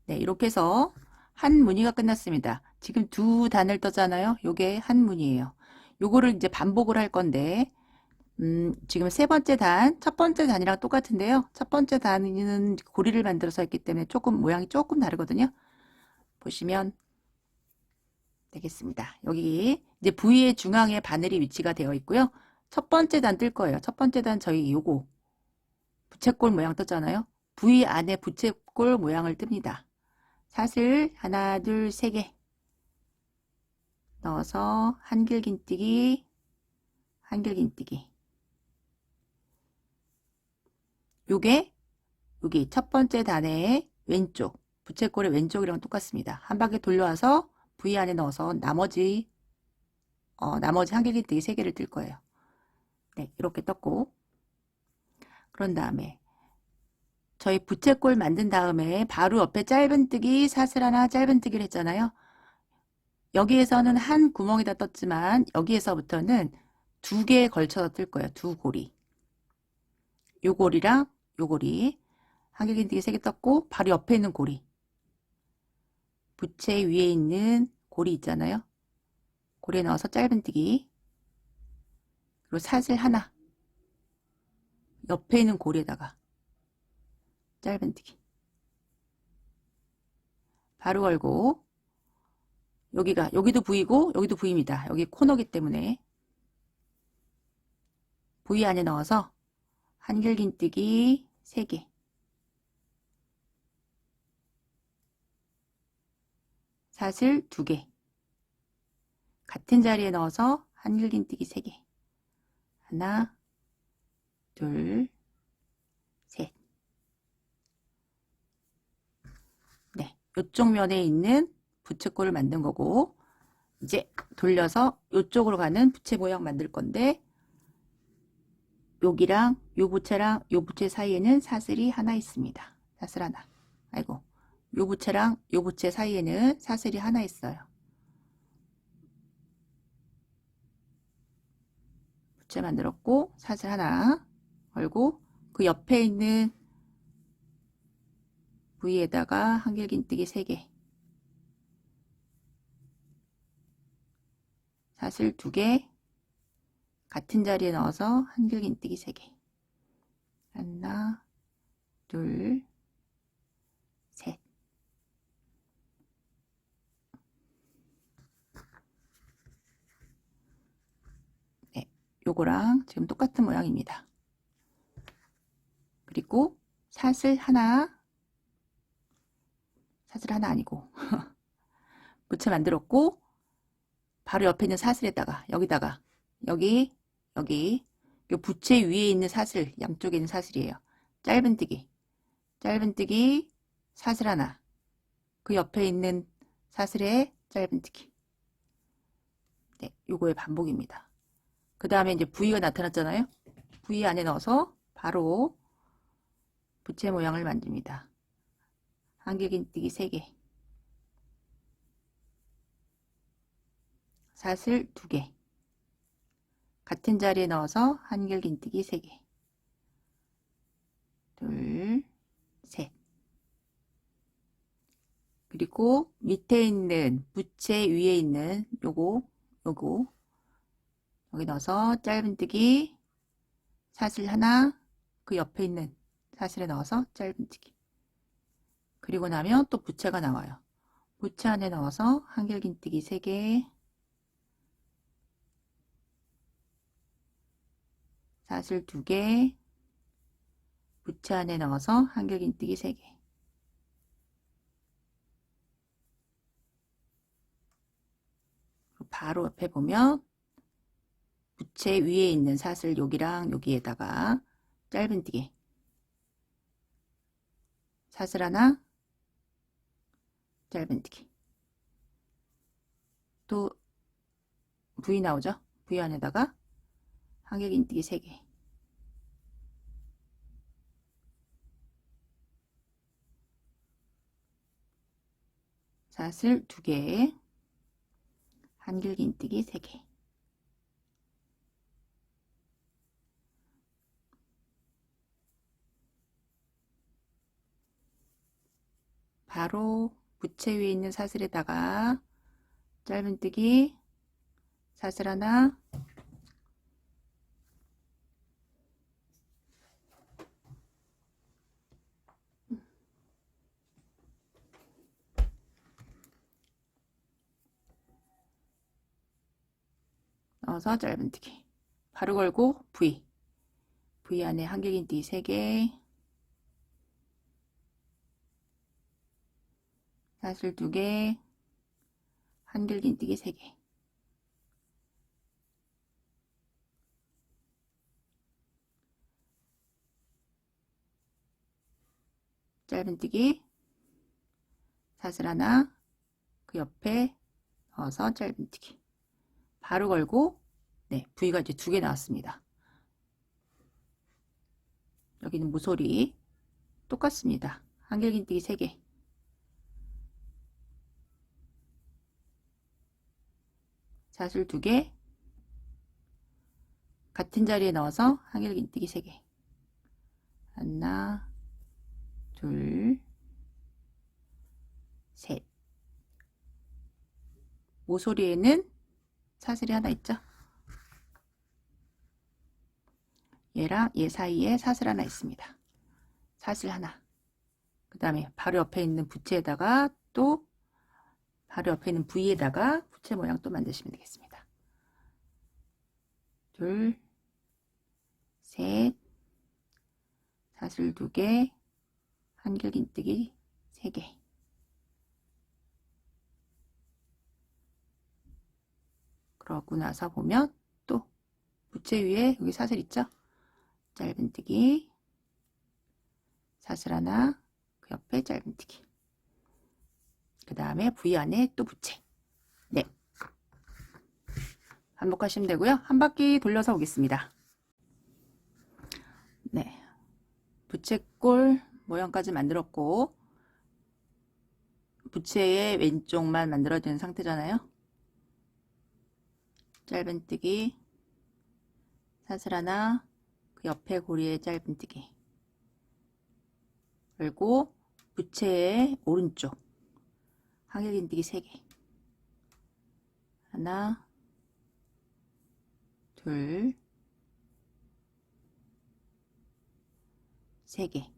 네, 이렇게 해서 한 무늬가 끝났습니다. 지금 두 단을 떴잖아요. 요게 한 무늬예요. 요거를 이제 반복을 할 건데 지금 세 번째 단, 첫 번째 단이랑 똑같은데요. 첫 번째 단은 고리를 만들어서 했기 때문에 조금 모양이 조금 다르거든요. 보시면 되겠습니다. 여기 이제 V의 중앙에 바늘이 위치가 되어 있고요. 첫 번째 단 뜰 거예요. 첫 번째 단 저희 요거 부채꼴 모양 떴잖아요. V 안에 부채꼴 모양을 뜹니다. 사슬 하나, 둘, 세 개 넣어서 한길긴뜨기, 한길긴뜨기. 요게 여기 첫 번째 단의 왼쪽 부채꼴의 왼쪽이랑 똑같습니다. 한 바퀴 돌려와서 V 안에 넣어서 나머지 한길긴뜨기 3개를 뜰 거예요. 네, 이렇게 떴고 그런 다음에 저희 부채꼴 만든 다음에 바로 옆에 짧은뜨기 사슬 하나 짧은뜨기를 했잖아요. 여기에서는 한 구멍에다 떴지만 여기에서부터는 2개에 걸쳐서 뜰 거예요. 2고리. 요 고리랑 요 고리. 한길긴뜨기 3개 떴고 바로 옆에 있는 고리. 부채 위에 있는 고리 있잖아요. 고리에 넣어서 짧은뜨기. 그리고 사슬 하나. 옆에 있는 고리에다가 짧은뜨기. 바로 걸고 여기도 V고 여기도 V입니다. 여기 코너기 때문에 V 안에 넣어서 한길긴뜨기 3개. 사슬 2개. 같은 자리에 넣어서 한길긴뜨기 3개. 하나, 둘, 셋. 네, 이쪽 면에 있는 부채꼴을 만든 거고 이제 돌려서 이쪽으로 가는 부채 모양 만들 건데 여기랑 요 부채랑 요 부채 사이에는 사슬이 하나 있습니다. 사슬 하나. 아이고, 요 부채랑 요 부채 사이에는 사슬이 하나 있어요. 부채 만들었고 사슬 하나 걸고 그 옆에 있는 V에다가 한길긴뜨기 3개. 사슬 2개. 같은 자리에 넣어서 한길긴뜨기 3개. 하나, 둘, 셋. 네, 요거랑 지금 똑같은 모양입니다. 그리고 사슬 하나 아니고 부채 만들었고 바로 옆에 있는 사슬에다가 여기다가 여기 요 부채 위에 있는 사슬 양쪽에 있는 사슬이에요. 짧은뜨기 사슬 하나 그 옆에 있는 사슬에 짧은뜨기. 네, 요거의 반복입니다. 그 다음에 이제 V가 나타났잖아요. V 안에 넣어서 바로 부채 모양을 만듭니다. 한길긴뜨기 3개. 사슬 2개. 같은 자리에 넣어서 한길긴뜨기 3개. 둘, 셋. 그리고 밑에 있는 부채 위에 있는 요거 여기 넣어서 짧은뜨기 사슬 하나 그 옆에 있는 사슬에 넣어서 짧은뜨기. 그리고 나면 또 부채가 나와요. 부채 안에 넣어서 한길긴뜨기 3개. 사슬 2개. 부채 안에 넣어서 한길긴뜨기 3개. 바로 옆에 보면 부채 위에 있는 사슬 여기랑 여기에다가 짧은뜨기 사슬 하나, 짧은뜨기, 또 V 나오죠? V 안에다가 한길긴뜨기 3개, 사슬 2개, 한길긴뜨기 3개. 바로 부채 위에 있는 사슬에다가 짧은뜨기 사슬 하나, 넣어서 짧은뜨기 바로 걸고 V 안에 한길긴뜨기 3개, 사슬 2개, 한길긴뜨기 3개. 짧은뜨기 사슬 하나, 그 옆에 넣어서 짧은뜨기 바로 걸고, 네, V가 이제 2개 나왔습니다. 여기는 모서리 똑같습니다. 한길긴뜨기 3개, 사슬 2개, 같은 자리에 넣어서 한길긴뜨기 3개, 하나, 둘, 셋. 모서리에는 사슬이 하나 있죠? 얘랑 얘 사이에 사슬 하나 있습니다. 사슬 하나. 그 다음에 바로 옆에 있는 부채에다가 또 바로 옆에 있는 V에다가 부채 모양 또 만드시면 되겠습니다. 둘, 셋, 사슬 2개, 한길긴뜨기 3개. 그러고 나서 보면 또 부채 위에 여기 사슬 있죠? 짧은뜨기 사슬 하나, 그 옆에 짧은뜨기, 그 다음에 V 안에 또 부채. 네, 반복하시면 되고요. 한 바퀴 돌려서 오겠습니다. 네, 부채꼴 모양까지 만들었고 부채의 왼쪽만 만들어지는 상태잖아요. 짧은뜨기 사슬 하나, 그 옆에 고리에 짧은뜨기, 그리고 부채의 오른쪽 한길긴뜨기 3개, 하나, 둘, 3개.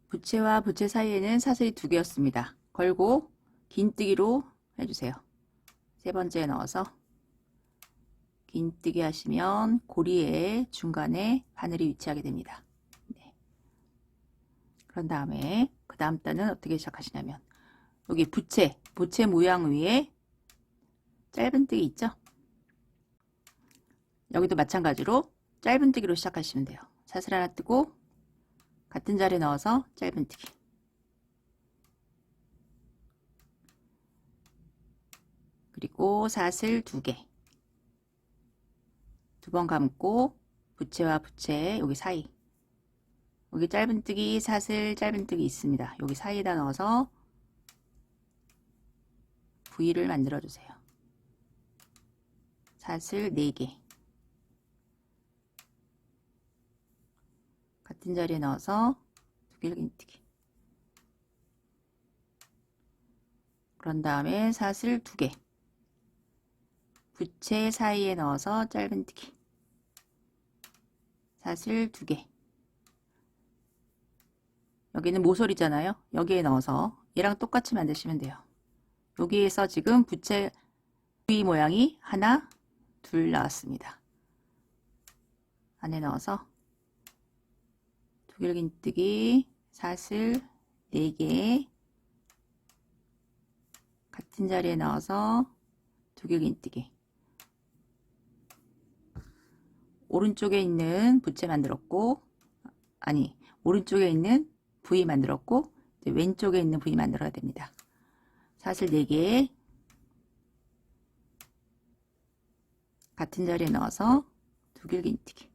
부채와 부채 사이에는 사슬이 2개였습니다. 걸고 긴뜨기로 해주세요. 세 번째에 넣어서 긴뜨기 하시면 고리의 중간에 바늘이 위치하게 됩니다. 네. 그런 다음에 그 다음 단은 어떻게 시작하시냐면 여기 부채 모양 위에 짧은뜨기 있죠? 여기도 마찬가지로 짧은뜨기로 시작하시면 돼요. 사슬 하나 뜨고 같은 자리에 넣어서 짧은뜨기, 그리고 사슬 2개, 2번 감고 부채와 부채 여기 사이, 여기 짧은뜨기 사슬 짧은뜨기 있습니다. 여기 사이에다 넣어서 V를 만들어 주세요. 사슬 4개, 같은 자리에 넣어서 두길긴뜨기, 그런 다음에 사슬 2개, 부채 사이에 넣어서 짧은뜨기, 사슬 2개, 여기는 모서리잖아요. 여기에 넣어서 얘랑 똑같이 만드시면 돼요. 여기에서 지금 부채 V 모양이 하나, 둘 나왔습니다. 안에 넣어서 두길긴뜨기 사슬 4개, 같은 자리에 넣어서 두길긴뜨기. 오른쪽에 있는 부채 만들었고, 아니, 오른쪽에 있는 V 만들었고, 이제 왼쪽에 있는 V 만들어야 됩니다. 사슬 4개 같은 자리에 넣어서 두길긴뜨기.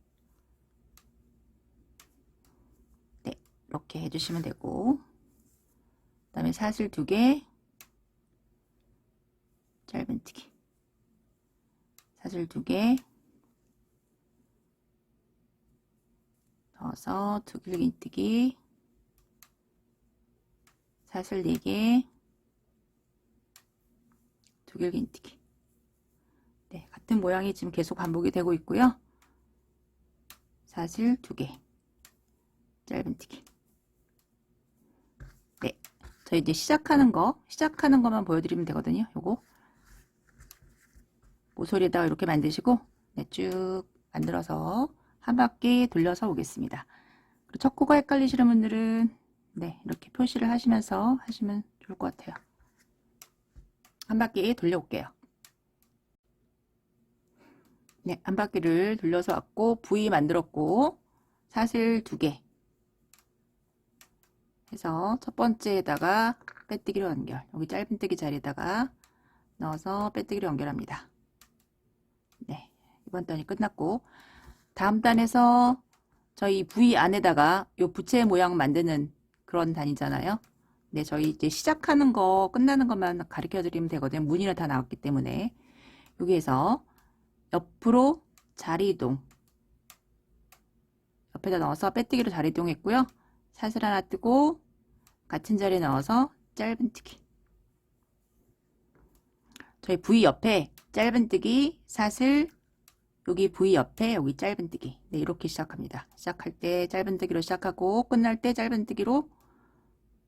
네, 이렇게 해주시면 되고, 그 다음에 사슬 2개 짧은뜨기, 사슬 2개 넣어서 두길긴뜨기, 사슬 4개 두길긴뜨기. 네, 같은 모양이 지금 계속 반복이 되고 있고요. 사슬 2개 짧은뜨기. 네, 저희 이제 시작하는 것만 보여드리면 되거든요. 요거 모서리에다가 이렇게 만드시고, 네, 쭉 만들어서 한 바퀴 돌려서 오겠습니다. 그리고 첫 코가 헷갈리시는 분들은 네, 이렇게 표시를 하시면서 하시면 좋을 것 같아요. 한 바퀴 돌려올게요. 네, 한 바퀴를 돌려서 왔고, V 만들었고, 사슬 2개 해서 첫 번째에다가 빼뜨기로 연결, 여기 짧은뜨기 자리에다가 넣어서 빼뜨기로 연결합니다. 네, 이번 단이 끝났고, 다음 단에서 저희 V 안에다가 요 부채 모양 만드는 그런 단이잖아요. 네, 저희 이제 시작하는 거 끝나는 것만 가르쳐 드리면 되거든요. 무늬는 다 나왔기 때문에. 여기에서 옆으로 자리 이동, 옆에다 넣어서 빼뜨기로 자리 이동했고요. 사슬 하나 뜨고 같은 자리에 넣어서 짧은뜨기. 저희 V 옆에 짧은뜨기, 사슬, 여기 V 옆에 여기 짧은뜨기. 네, 이렇게 시작합니다. 시작할 때 짧은뜨기로 시작하고 끝날 때 짧은뜨기로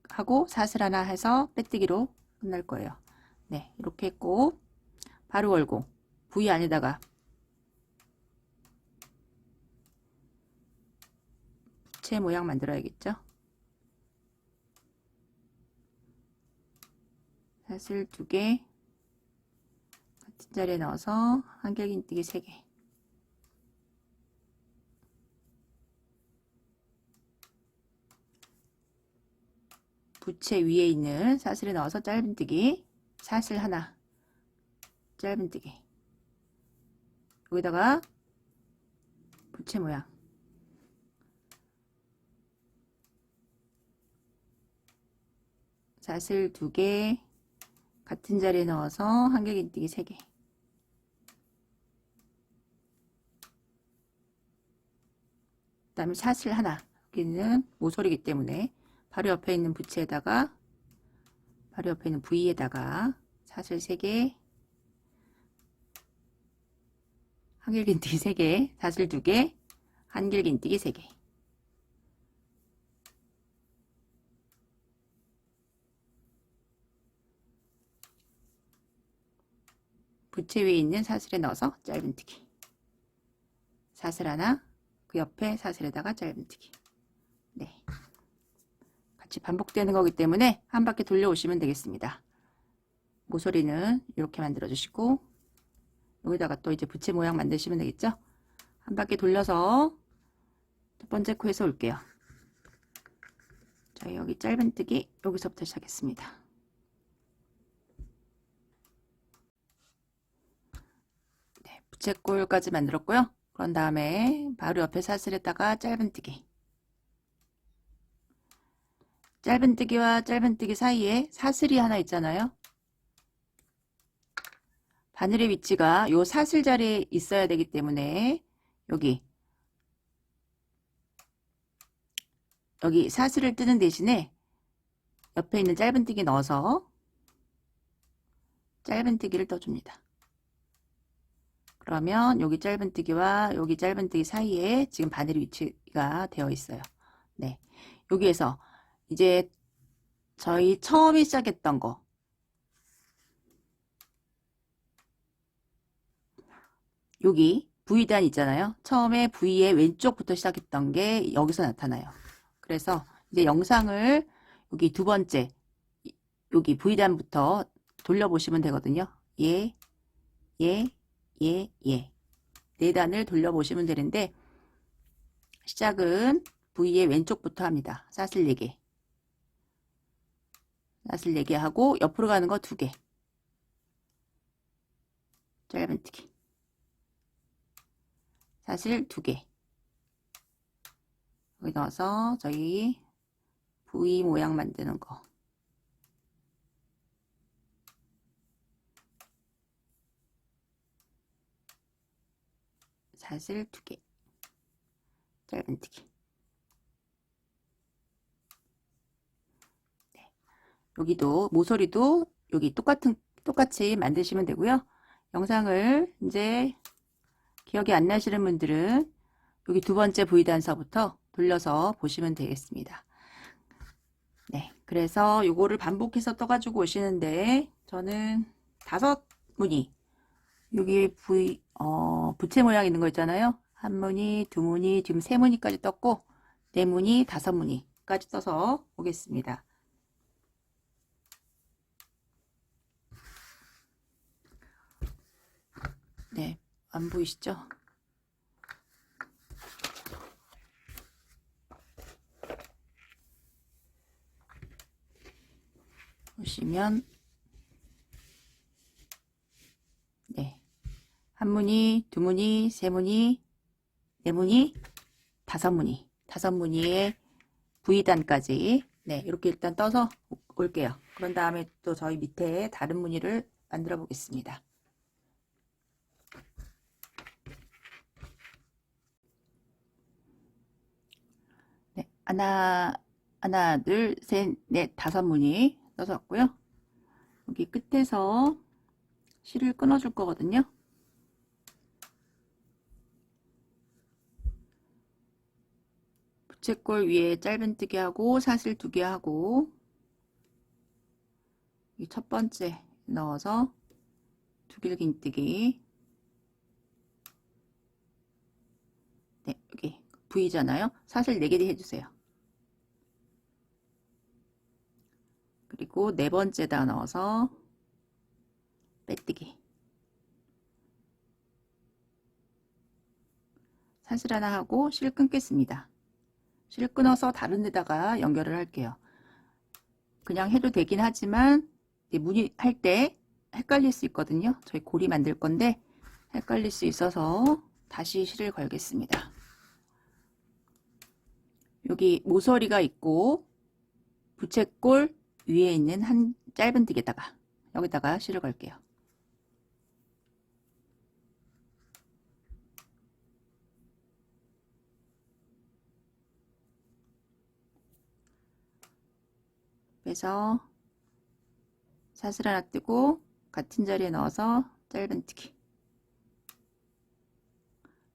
하고 사슬 하나 해서 빼뜨기로 끝날 거예요. 네, 이렇게 했고 바로 걸고 V 안에다가 부채 모양 만들어야겠죠. 사슬 2개 같은 자리에 넣어서 한길긴뜨기 3개. 부채 위에 있는 사슬에 넣어서 짧은뜨기, 사슬 하나, 짧은뜨기. 여기다가 부채 모양. 사슬 2개 같은 자리에 넣어서 한길긴뜨기 3개. 그 다음에 사슬 하나. 여기는 모서리이기 때문에 바로 옆에 있는 부채에다가 바로 옆에 있는 V에다가 사슬 3개, 한길긴뜨기 3개, 사슬 2개, 한길긴뜨기 3개. 부채 위에 있는 사슬에 넣어서 짧은뜨기. 사슬 하나, 그 옆에 사슬에다가 짧은뜨기. 네, 같이 반복되는 거기 때문에 한 바퀴 돌려오시면 되겠습니다. 모서리는 이렇게 만들어 주시고 여기다가 또 이제 부채 모양 만드시면 되겠죠. 한 바퀴 돌려서 첫 번째 코에서 올게요. 자, 여기 짧은뜨기 여기서부터 시작했습니다. 네, 부채꼴까지 만들었고요. 그런 다음에 바로 옆에 사슬에다가 짧은뜨기. 짧은뜨기와 짧은뜨기 사이에 사슬이 하나 있잖아요. 바늘의 위치가 요 사슬 자리에 있어야 되기 때문에 여기 사슬을 뜨는 대신에 옆에 있는 짧은뜨기 넣어서 짧은뜨기를 떠줍니다. 그러면 여기 짧은뜨기와 여기 짧은뜨기 사이에 지금 바늘의 위치가 되어 있어요. 네, 여기에서 이제 저희 처음에 시작했던 거, 여기 V단 있잖아요. 처음에 V의 왼쪽부터 시작했던 게 여기서 나타나요. 그래서 이제 영상을 여기 두 번째, 여기 V단부터 돌려보시면 되거든요. 예, 예, 예, 예. 4단을 돌려보시면 되는데 시작은 V의 왼쪽부터 합니다. 사슬 4개. 사슬 4개 하고 옆으로 가는 거 2개. 짧은뜨기. 사슬 2개. 여기 넣어서 저희 V 모양 만드는 거. 사슬 2개. 짧은뜨기. 네. 여기도 모서리도 여기 똑같이 만드시면 되고요. 영상을 이제 기억이 안 나시는 분들은 여기 2번째 V 단서부터 돌려서 보시면 되겠습니다. 네, 그래서 요거를 반복해서 떠가지고 오시는데 저는 5무늬 여기 부채 모양 있는 거 있잖아요. 1무늬, 2무늬, 지금 3무늬까지 떴고 4무늬, 5무늬까지 떠서 오겠습니다. 네, 안 보이시죠? 보시면 네, 1무늬, 2무늬, 3무늬, 4무늬, 5무늬, 5무늬의 V단까지 네, 이렇게 일단 떠서 올게요. 그런 다음에 또 저희 밑에 다른 무늬를 만들어 보겠습니다. 네, 하나, 둘, 셋, 넷, 5무늬 떠서 왔고요. 여기 끝에서 실을 끊어줄 거거든요. 부채꼴 위에 짧은뜨기 하고 사슬 2개 하고 이 첫 번째 넣어서 두길긴뜨기. 네, 여기 V잖아요. 사슬 4개 해주세요. 그리고 4번째다 넣어서 빼뜨기. 사슬 하나 하고 실 끊겠습니다. 실 끊어서 다른 데다가 연결을 할게요. 그냥 해도 되긴 하지만 무늬 할 때 헷갈릴 수 있거든요. 저희 고리 만들 건데 헷갈릴 수 있어서 다시 실을 걸겠습니다. 여기 모서리가 있고 부채꼴 위에 있는 한 짧은뜨기에다가 여기다가 실을 걸게요. 빼서 사슬 하나 뜨고 같은 자리에 넣어서 짧은뜨기.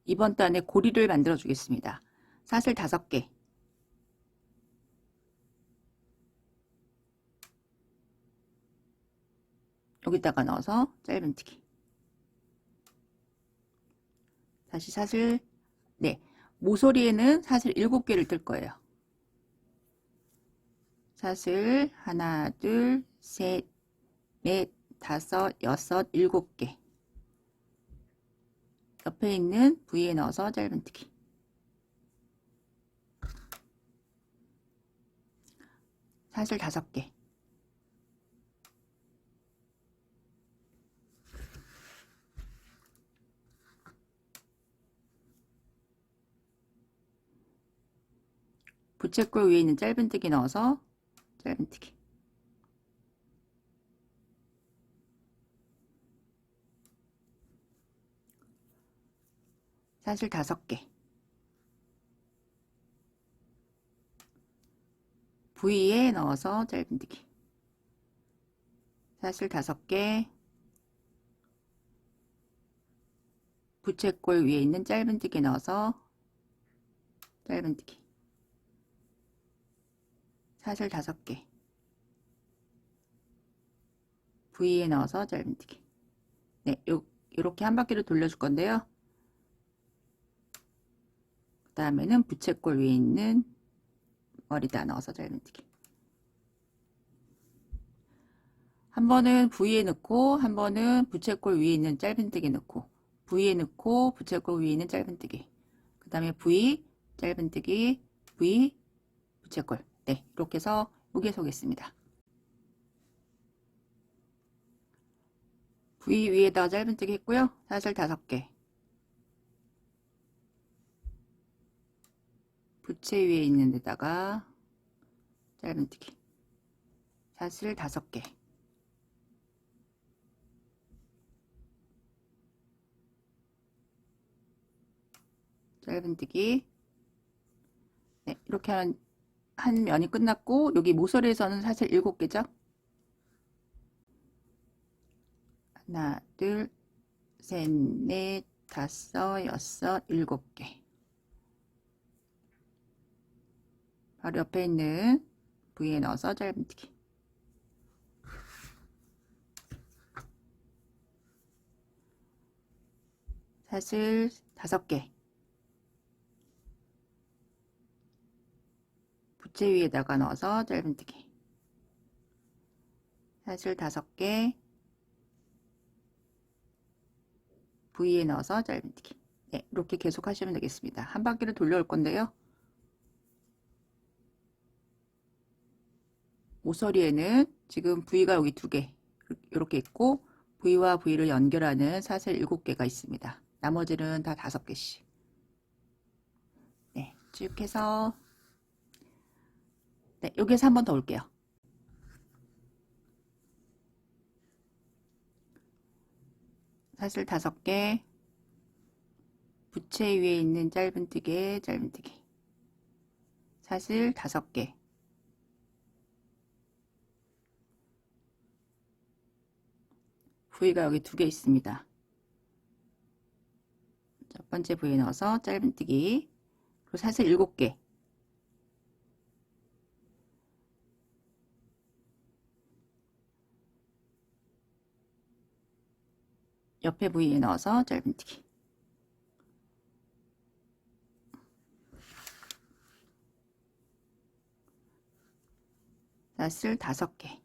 이번 단에 고리를 만들어 주겠습니다. 사슬 5개. 여기다가 넣어서 짧은뜨기. 다시 사슬, 네, 모서리에는 사슬 7개를 뜰 거예요. 사슬 하나, 둘, 셋, 넷, 5, 6, 7개. 옆에 있는 V에 넣어서 짧은뜨기. 사슬 5개. 부채꼴 위에 있는 짧은뜨기 넣어서 짧은뜨기. 사슬 5개. V에 넣어서 짧은뜨기. 사슬 5개. 부채꼴 위에 있는 짧은뜨기 넣어서 짧은뜨기. 사슬 5개. V에 넣어서 짧은뜨기. 네, 요렇게 한 바퀴를 돌려줄 건데요. 그 다음에는 부채꼴 위에 있는 머리다 넣어서 짧은뜨기. 한 번은 V에 넣고 한 번은 부채꼴 위에 있는 짧은뜨기 넣고 V에 넣고 부채꼴 위에 있는 짧은뜨기 그 다음에 V 짧은뜨기 V 부채꼴 네 이렇게 해서 여기에 서겠습니다. V 위에다가 짧은뜨기 했고요. 사슬 5개 부채 위에 있는 데다가 짧은뜨기 사슬 5개 짧은뜨기 네 이렇게 한 면이 끝났고 여기 모서리에서는 사슬 7개죠. 하나 둘 셋 넷 다섯 여섯 7개 바로 옆에 있는 V에 넣어서 짧은뜨기 사슬 5개 부채 위에다가 넣어서 짧은뜨기 사슬 5개 V에 넣어서 짧은뜨기 네, 이렇게 계속 하시면 되겠습니다. 한 바퀴를 돌려올 건데요. 모서리에는 지금 V가 여기 2개 이렇게 있고 V와 V를 연결하는 사슬 7개가 있습니다. 나머지는 다 5개씩 네, 쭉 해서 네, 여기에서 한 번 더 올게요. 사슬 5개 부채 위에 있는 짧은뜨기 짧은뜨기 사슬 5개 V가 여기 2개 있습니다. 첫 번째 V에 넣어서 짧은뜨기 그리고 사슬 7개 옆에 V에 넣어서 짧은뜨기 사슬 5개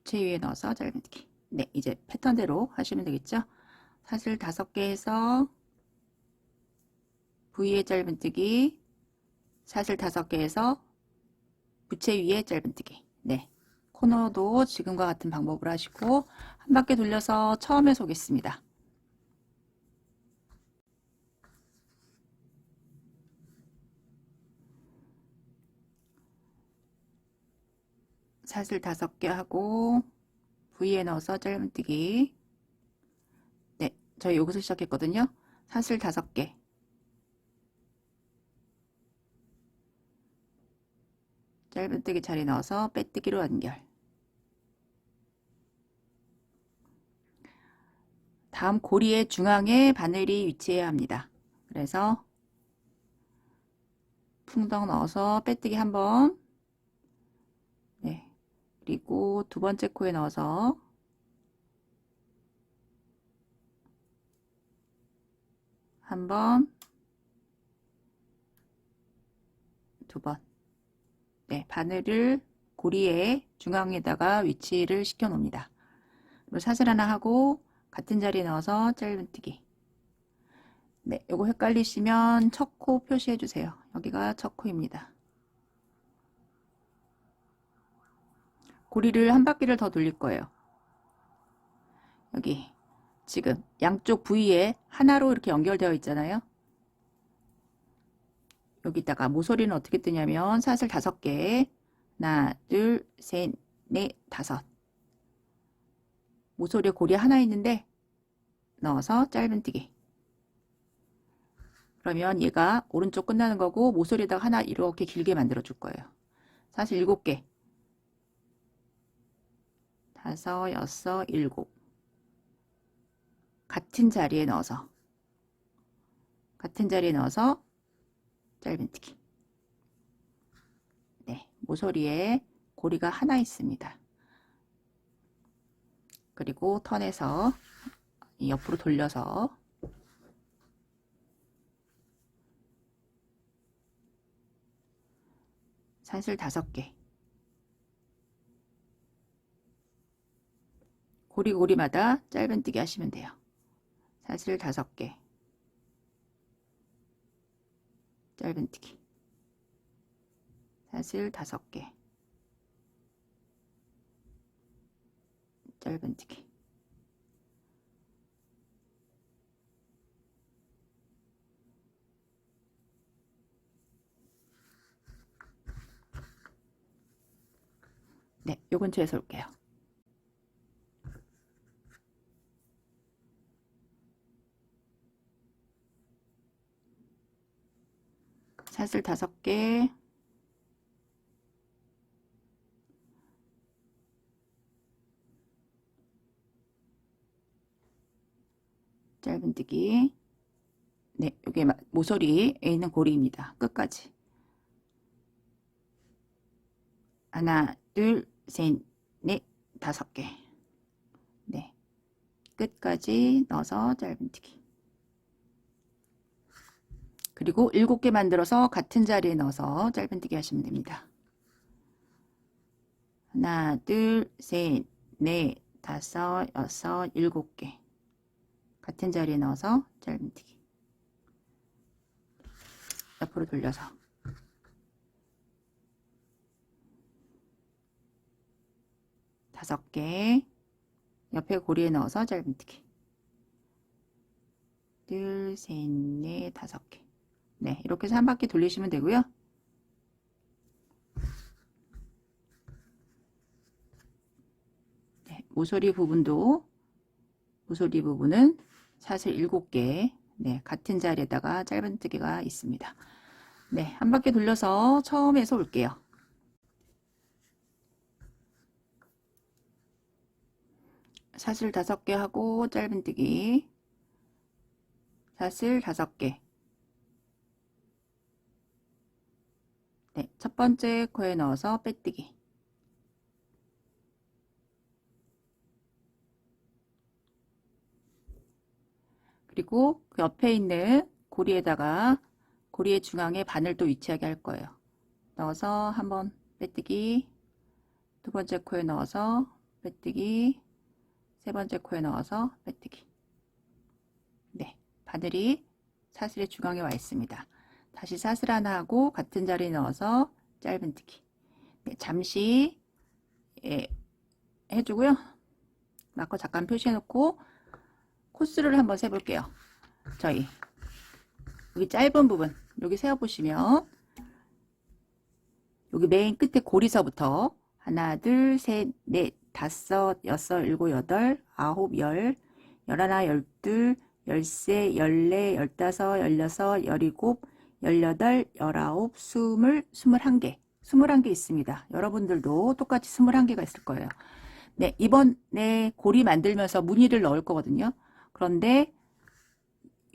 부채 위에 넣어서 짧은뜨기 네 이제 패턴대로 하시면 되겠죠. 사슬 5개 해서 V에 짧은뜨기 사슬 5개 해서 부채 위에 짧은뜨기 네 코너도 지금과 같은 방법으로 하시고 한 바퀴 돌려서 처음에 서겠습니다. 사슬 5개 하고 V에 넣어서 짧은뜨기 네 저희 여기서 시작했거든요. 사슬 5개 짧은뜨기 자리 넣어서 빼뜨기로 연결 다음 고리의 중앙에 바늘이 위치해야 합니다. 그래서 풍덩 넣어서 빼뜨기 한번 네 그리고 두 번째 코에 넣어서 한번 두 번 네, 바늘을 고리의 중앙에다가 위치를 시켜 놓습니다. 그리고 사슬 하나 하고 같은 자리에 넣어서 짧은뜨기 네, 요거 헷갈리시면 첫 코 표시해 주세요. 여기가 첫 코입니다. 고리를 한 바퀴를 더 돌릴 거예요. 여기 지금 양쪽 부위에 하나로 이렇게 연결되어 있잖아요. 여기다가 모서리는 어떻게 뜨냐면 사슬 5개 하나 둘 셋 넷 다섯 모서리에 고리 하나 있는데 넣어서 짧은뜨기 그러면 얘가 오른쪽 끝나는 거고 모서리에다가 하나 이렇게 길게 만들어 줄 거예요. 사슬 7개 다섯 여섯 일곱 같은 자리에 넣어서 짧은뜨기 네, 모서리에 고리가 하나 있습니다. 그리고 턴에서 옆으로 돌려서 사슬 5개. 고리고리마다 짧은뜨기 하시면 돼요. 사슬 5개. 짧은뜨기. 사슬 5개. 짧은뜨기. 네, 요 근처에서 올게요. 사슬 5개. 짧은뜨기. 네, 요게 모서리에 있는 고리입니다. 끝까지. 하나, 둘, 셋, 넷, 5개. 네, 끝까지 넣어서 짧은뜨기. 그리고 7개 만들어서 같은 자리에 넣어서 짧은뜨기 하시면 됩니다. 하나, 둘, 셋, 넷, 5, 6, 7개. 같은 자리에 넣어서 짧은뜨기. 옆으로 돌려서. 다섯 개. 옆에 고리에 넣어서 짧은뜨기. 둘, 셋, 넷, 5개. 네, 이렇게 해서 한 바퀴 돌리시면 되고요. 네, 모서리 부분은 사슬 7개. 네, 같은 자리에다가 짧은뜨기가 있습니다. 네, 한 바퀴 돌려서 처음에서 올게요. 사슬 5개 하고 짧은뜨기. 사슬 5개. 네, 첫 번째 코에 넣어서 빼뜨기. 그리고 그 옆에 있는 고리에다가 고리의 중앙에 바늘 또 위치하게 할 거예요. 넣어서 한번 빼뜨기. 두 번째 코에 넣어서 빼뜨기. 세 번째 코에 넣어서 빼뜨기. 네, 바늘이 사슬의 중앙에 와 있습니다. 다시 사슬 하나 하고 같은 자리에 넣어서 짧은뜨기. 네, 잠시 해주고요. 마커 잠깐 표시해 놓고 코스를 한번 세볼게요. 저희 여기 짧은 부분 여기 세어보시면 여기 맨 끝에 고리서부터 하나, 둘, 셋, 넷, 5, 6, 7, 8, 9, 10, 11, 12, 13, 14, 15, 16, 17, 18, 19, 20, 21개. 21개 있습니다. 여러분들도 똑같이 21개가 있을 거예요. 네, 이번에 고리 만들면서 무늬를 넣을 거거든요. 그런데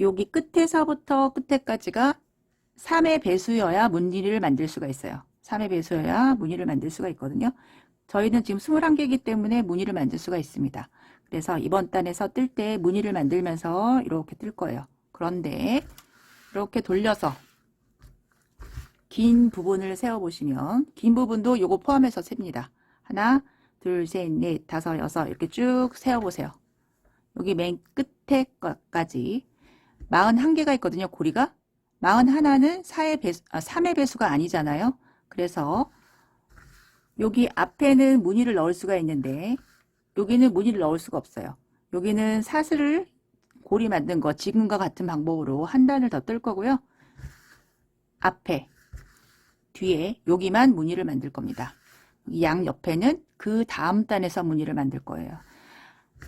여기 끝에서부터 끝에까지가 3의 배수여야 무늬를 만들 수가 있어요. 3의 배수여야 무늬를 만들 수가 있거든요. 저희는 지금 21개이기 때문에 무늬를 만들 수가 있습니다. 그래서 이번 단에서 뜰 때 무늬를 만들면서 이렇게 뜰 거예요. 그런데 이렇게 돌려서 긴 부분을 세워보시면 긴 부분도 요거 포함해서 셉니다. 하나, 둘, 셋, 넷, 5, 6 이렇게 쭉 세워보세요. 여기 맨 끝에 것까지 41개가 있거든요. 고리가. 41는 3의 배수가 아니잖아요. 그래서 여기 앞에는 무늬를 넣을 수가 있는데 여기는 무늬를 넣을 수가 없어요. 여기는 사슬을 고리 만든 거 지금과 같은 방법으로 한 단을 더 뜰 거고요. 앞에 뒤에 여기만 무늬를 만들 겁니다. 양 옆에는 그 다음 단에서 무늬를 만들 거예요.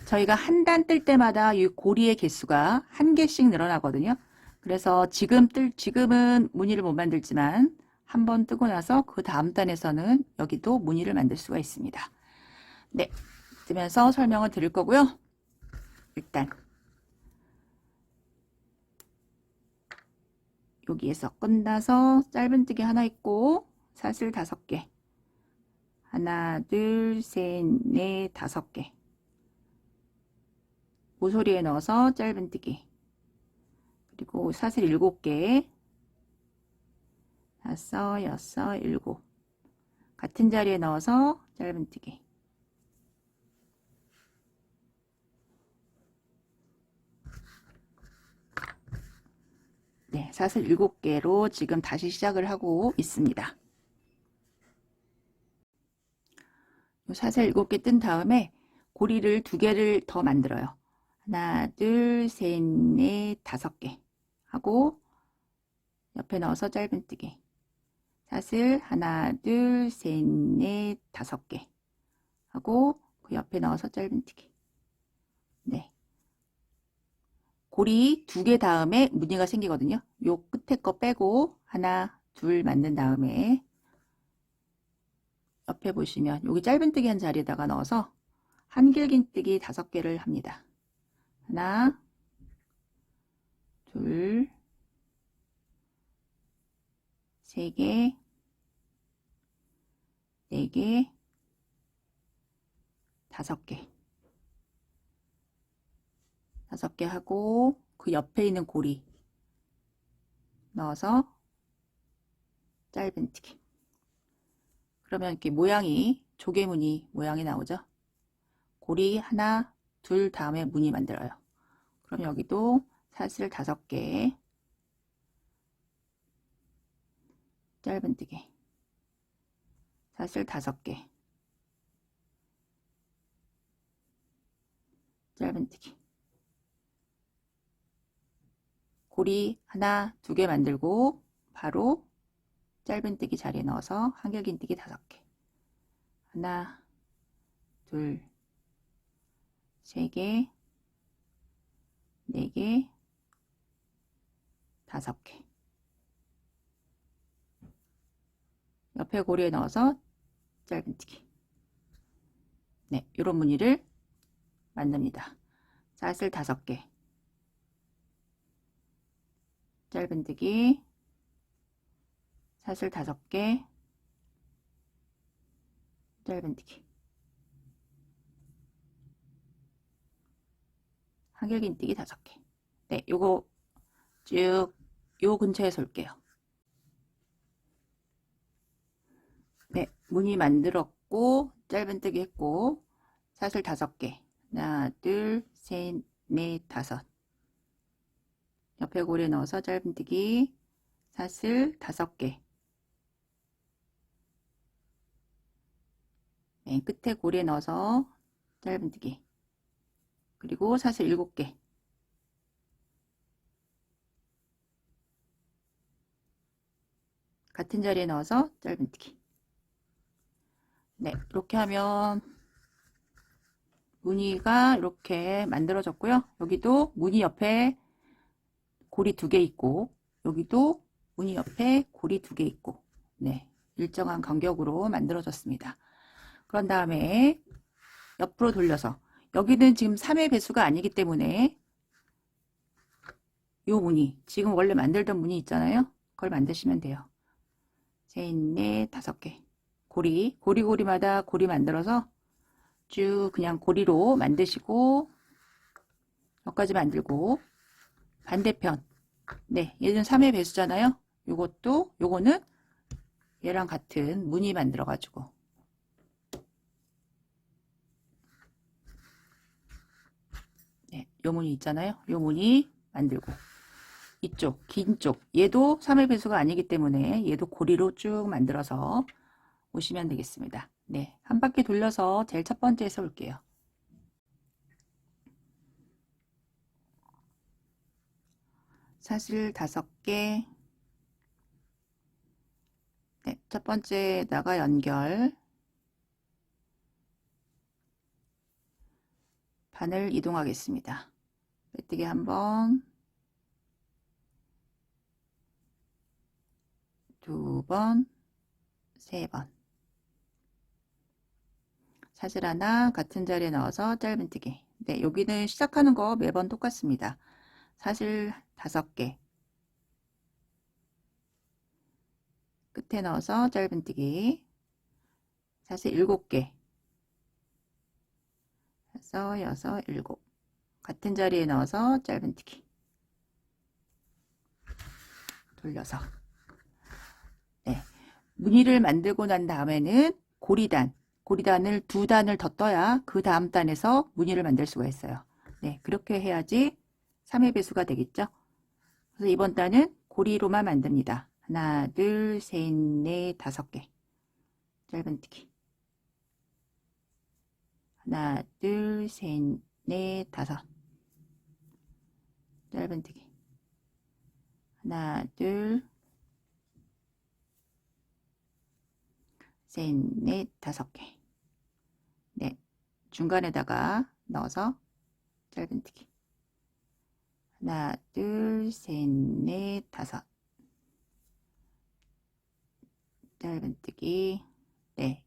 저희가 한 단 뜰 때마다 이 고리의 개수가 한 개씩 늘어나거든요. 그래서 지금은 무늬를 못 만들지만 한 번 뜨고 나서 그 다음 단에서는 여기도 무늬를 만들 수가 있습니다. 네, 뜨면서 설명을 드릴 거고요. 일단 여기에서 끝나서 짧은뜨기 하나 있고 사슬 5개. 하나, 둘, 셋, 넷, 5개. 모서리에 넣어서 짧은뜨기. 그리고 사슬 7개. 5, 6, 7. 같은 자리에 넣어서 짧은뜨기. 네, 사슬 7개로 지금 다시 시작을 하고 있습니다. 사슬 7개 뜬 다음에 고리를 2개를 더 만들어요. 하나, 둘, 셋, 넷, 5개 하고 옆에 넣어서 짧은뜨기. 사슬 하나, 둘, 셋, 넷, 5개 하고 그 옆에 넣어서 짧은뜨기. 네. 고리 2개 다음에 무늬가 생기거든요. 요 끝에 거 빼고 하나, 둘 만든 다음에 옆에 보시면 여기 짧은뜨기 한 자리에다가 넣어서 한길긴뜨기 5개를 합니다. 하나, 둘, 3개, 4개, 5개. 5개 하고 그 옆에 있는 고리 넣어서 짧은뜨기. 그러면 이렇게 모양이 조개무늬 모양이 나오죠. 고리 하나, 둘 다음에 무늬 만들어요. 그럼 여기도 사슬 5개, 짧은뜨기, 사슬 5개, 짧은뜨기. 고리 하나, 2개 만들고 바로 짧은뜨기 자리에 넣어서 한길긴뜨기 5개. 하나, 둘, 3개, 4개, 5개. 옆에 고리에 넣어서 짧은뜨기. 네, 이런 무늬를 만듭니다. 사슬 5개, 짧은뜨기, 사슬 5개, 짧은뜨기. 한길긴뜨기 5개. 네, 요거 쭉 요 근처에서 올게요. 네, 무늬 만들었고 짧은뜨기 했고 사슬 5개. 하나, 둘, 셋, 넷, 5. 옆에 고리에 넣어서 짧은뜨기, 사슬 5개. 맨 끝에 고리에 넣어서 짧은뜨기. 그리고 사슬 7개. 같은 자리에 넣어서 짧은뜨기. 네, 이렇게 하면 무늬가 이렇게 만들어졌고요. 여기도 무늬 옆에 고리 2개 있고 여기도 무늬 옆에 고리 2개 있고 네, 일정한 간격으로 만들어졌습니다. 그런 다음에 옆으로 돌려서 여기는 지금 3의 배수가 아니기 때문에 요 무늬 지금 원래 만들던 무늬 있잖아요. 그걸 만드시면 돼요. 셋, 넷, 5개 고리마다 고리 만들어서 쭉 그냥 고리로 만드시고 여기까지 만들고 반대편 네, 얘는 3의 배수잖아요. 요거는 얘랑 같은 무늬 만들어 가지고 네, 요 무늬 있잖아요. 요 무늬 만들고 이쪽 긴 쪽 얘도 3의 배수가 아니기 때문에 얘도 고리로 쭉 만들어서 오시면 되겠습니다. 네, 한 바퀴 돌려서 제일 첫 번째에서 올게요. 사슬 5개. 네, 첫 번째에다가 연결. 바늘 이동하겠습니다. 빼뜨기 한 번, 2번, 3번. 사슬 하나 같은 자리에 넣어서 짧은뜨기. 네, 여기는 시작하는 거 매번 똑같습니다. 사슬 5개. 끝에 넣어서 짧은뜨기. 사슬 7개. 5, 6, 7. 같은 자리에 넣어서 짧은뜨기. 돌려서. 네. 무늬를 만들고 난 다음에는 고리단을 두 단을 더 떠야 그 다음 단에서 무늬를 만들 수가 있어요. 네, 그렇게 해야지 3의 배수가 되겠죠. 그래서 이번 단은 고리로만 만듭니다. 하나, 둘, 셋, 넷, 다섯 개. 짧은뜨기. 하나, 둘, 셋, 넷, 다섯. 짧은뜨기. 하나, 둘, 셋, 넷, 다섯 개. 네, 중간에다가 넣어서 짧은뜨기. 하나, 둘, 셋, 넷, 다섯. 짧은뜨기. 네,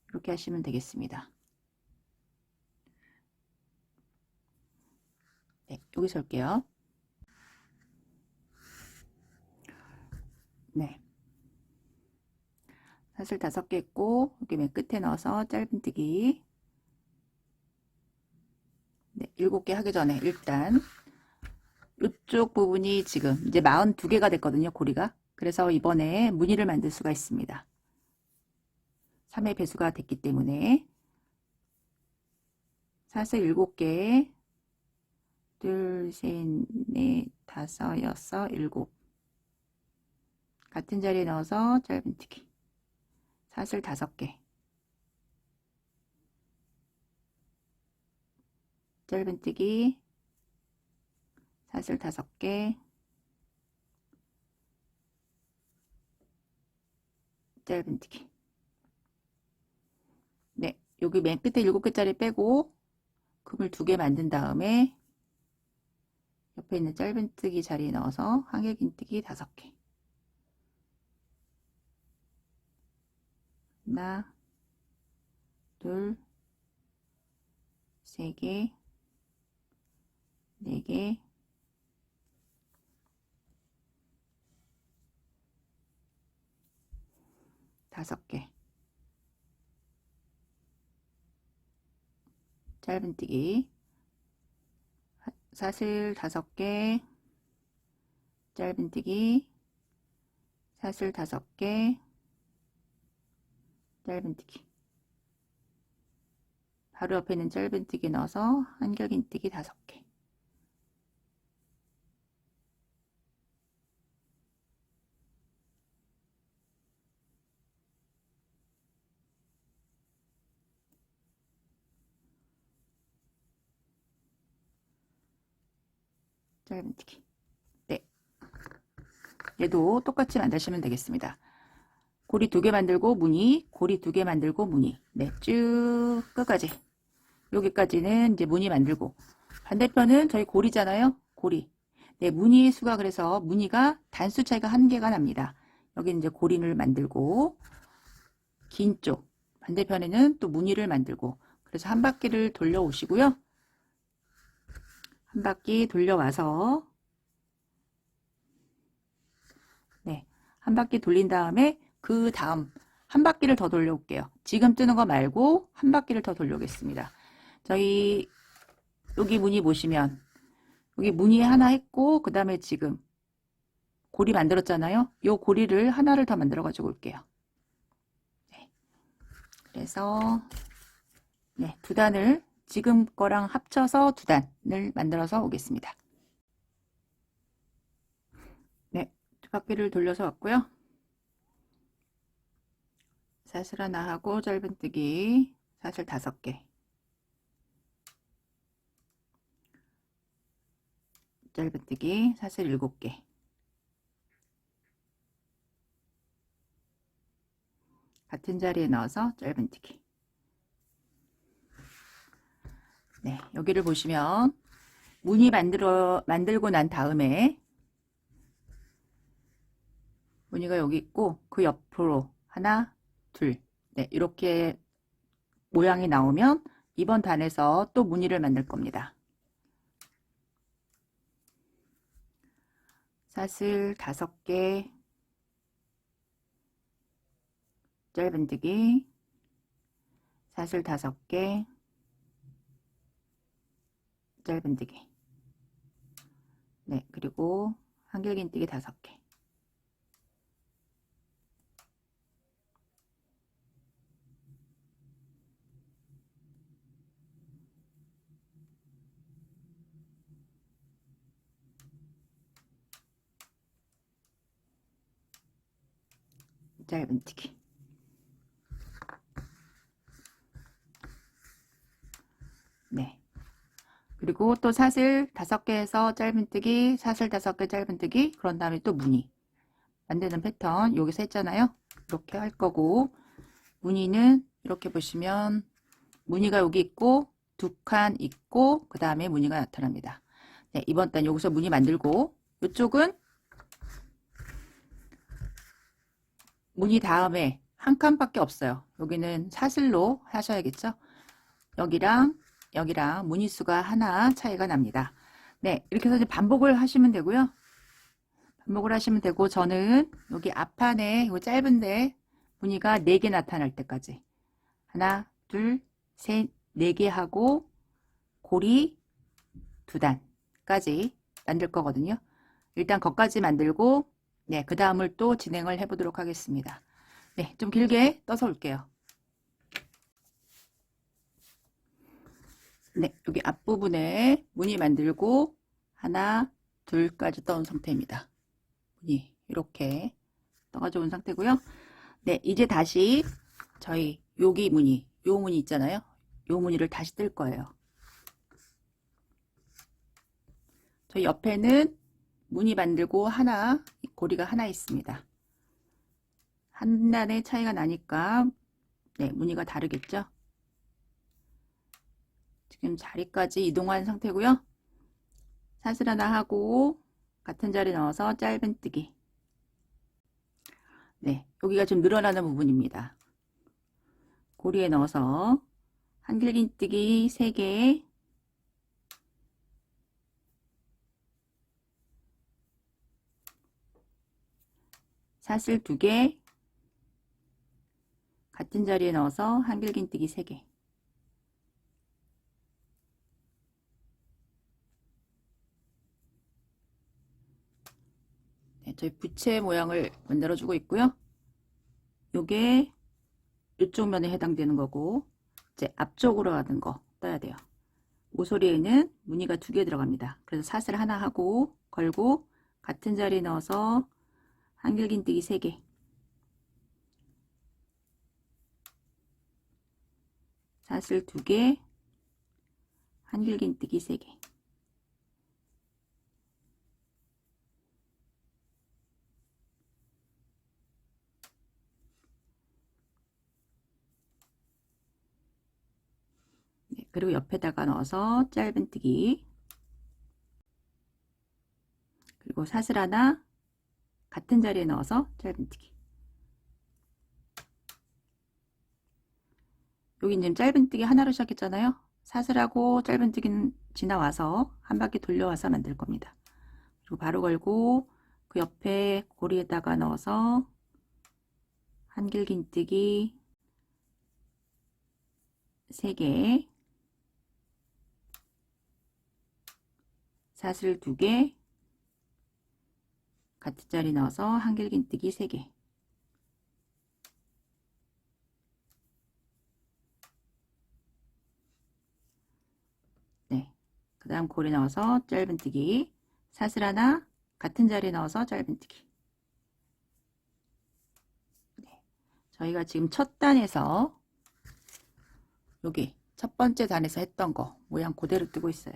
이렇게 하시면 되겠습니다. 네, 여기서 할게요. 네, 사슬 5개 했고 여기 맨 끝에 넣어서 짧은뜨기. 네, 7개 하기 전에 일단 이쪽 부분이 지금 이제 42개가 됐거든요, 고리가. 그래서 이번에 무늬를 만들 수가 있습니다. 3의 배수가 됐기 때문에 사슬 7개, 둘, 셋, 넷, 다섯, 여섯, 일곱. 같은 자리에 넣어서 짧은뜨기. 사슬 5개. 짧은뜨기. 사슬 5개. 짧은뜨기. 네, 여기 맨 끝에 7개짜리 빼고 금을 2개 만든 다음에 옆에 있는 짧은뜨기 자리에 넣어서 한길긴뜨기 5개. 하나, 둘, 3개, 4개, 5개. 짧은뜨기. 사슬 5개, 짧은뜨기. 사슬 5개, 짧은뜨기. 바로 옆에 있는 짧은뜨기 넣어서 한길긴뜨기 5개. 짧은뜨기. 네, 얘도 똑같이 만드시면 되겠습니다. 고리 2개 만들고 무늬, 고리 2개 만들고 무늬. 네, 쭉 끝까지. 여기까지는 이제 무늬 만들고, 반대편은 저희 고리잖아요. 고리. 네, 무늬의 수가, 그래서 무늬가 단수 차이가 1개가 납니다. 여기 이제 고리를 만들고, 긴 쪽 반대편에는 또 무늬를 만들고, 그래서 한 바퀴를 돌려 오시고요. 한 바퀴 돌려와서, 네, 한 바퀴 돌린 다음에 그 다음 한 바퀴를 더 돌려올게요. 지금 뜨는 거 말고 한 바퀴를 더 돌려오겠습니다. 저희 여기 무늬 보시면 여기 무늬 하나 했고, 그 다음에 지금 고리 만들었잖아요. 요 고리를 하나를 더 만들어 가지고 올게요. 네. 그래서 네, 2단을 지금 거랑 합쳐서 2단을 만들어서 오겠습니다. 네, 2바퀴를 돌려서 왔고요. 사슬 하나 하고 짧은뜨기 사슬 5개, 짧은뜨기 사슬 7개, 같은 자리에 넣어서 짧은뜨기. 네, 여기를 보시면 무늬 만들고 난 다음에 무늬가 여기 있고 그 옆으로 하나, 둘, 네, 이렇게 모양이 나오면 이번 단에서 또 무늬를 만들 겁니다. 사슬 5개, 짧은뜨기, 사슬 5개, 짧은뜨기. 네, 그리고 한길긴뜨기 5개. 짧은뜨기. 네. 그리고 또 사슬 5개에서 짧은뜨기, 사슬 5개 짧은뜨기, 그런 다음에 또 무늬 만드는 패턴 여기서 했잖아요. 이렇게 할 거고, 무늬는 이렇게 보시면 무늬가 여기 있고 2칸 있고 그 다음에 무늬가 나타납니다. 네, 이번 단 여기서 무늬 만들고, 이쪽은 무늬 다음에 한 칸밖에 없어요. 여기는 사슬로 하셔야겠죠. 여기랑 여기랑 무늬수가 하나 차이가 납니다. 네, 이렇게 해서 이제 반복을 하시면 되고요. 반복을 하시면 되고, 저는 여기 앞판에 이 짧은데 무늬가 4개 나타날 때까지 하나, 둘, 셋, 4개 하고 고리 2단까지 만들 거거든요. 일단 거기까지 만들고, 네, 그 다음을 또 진행을 해 보도록 하겠습니다. 네, 좀 길게 떠서 올게요. 네, 여기 앞부분에 무늬 만들고 하나, 둘까지 떠온 상태입니다. 무늬 이렇게 떠가지고 온 상태고요. 네, 이제 다시 저희 여기 무늬, 요 무늬 있잖아요. 요 무늬를 다시 뜰 거예요. 저희 옆에는 무늬 만들고 하나, 고리가 하나 있습니다. 한 단의 차이가 나니까 네, 무늬가 다르겠죠. 지금 자리까지 이동한 상태고요. 사슬 하나 하고 같은 자리 넣어서 짧은뜨기. 네, 여기가 좀 늘어나는 부분입니다. 고리에 넣어서 한길긴뜨기 3개, 사슬 2개, 같은 자리에 넣어서 한길긴뜨기 3개. 네, 저희 부채 모양을 만들어 주고 있고요. 요게 이쪽 면에 해당되는 거고, 이제 앞쪽으로 가는 거 떠야 돼요. 모서리에는 무늬가 2개 들어갑니다. 그래서 사슬 하나 하고 걸고 같은 자리에 넣어서 한길긴뜨기 3개, 사슬 2개, 한길긴뜨기 3개. 네, 그리고 옆에다가 넣어서 짧은뜨기, 그리고 사슬 하나 같은 자리에 넣어서 짧은뜨기. 여기 지금 짧은뜨기 하나로 시작했잖아요. 사슬하고 짧은뜨기는 지나와서 한 바퀴 돌려와서 만들 겁니다. 그리고 바로 걸고 그 옆에 고리에다가 넣어서 한길긴뜨기 3개, 사슬 2개, 같은 자리 넣어서 한길긴뜨기 3개. 네, 그 다음 고리 넣어서 짧은뜨기, 사슬 하나 같은 자리에 넣어서 짧은뜨기. 네, 저희가 지금 첫 단에서 여기 첫 번째 단에서 했던 거 모양 그대로 뜨고 있어요.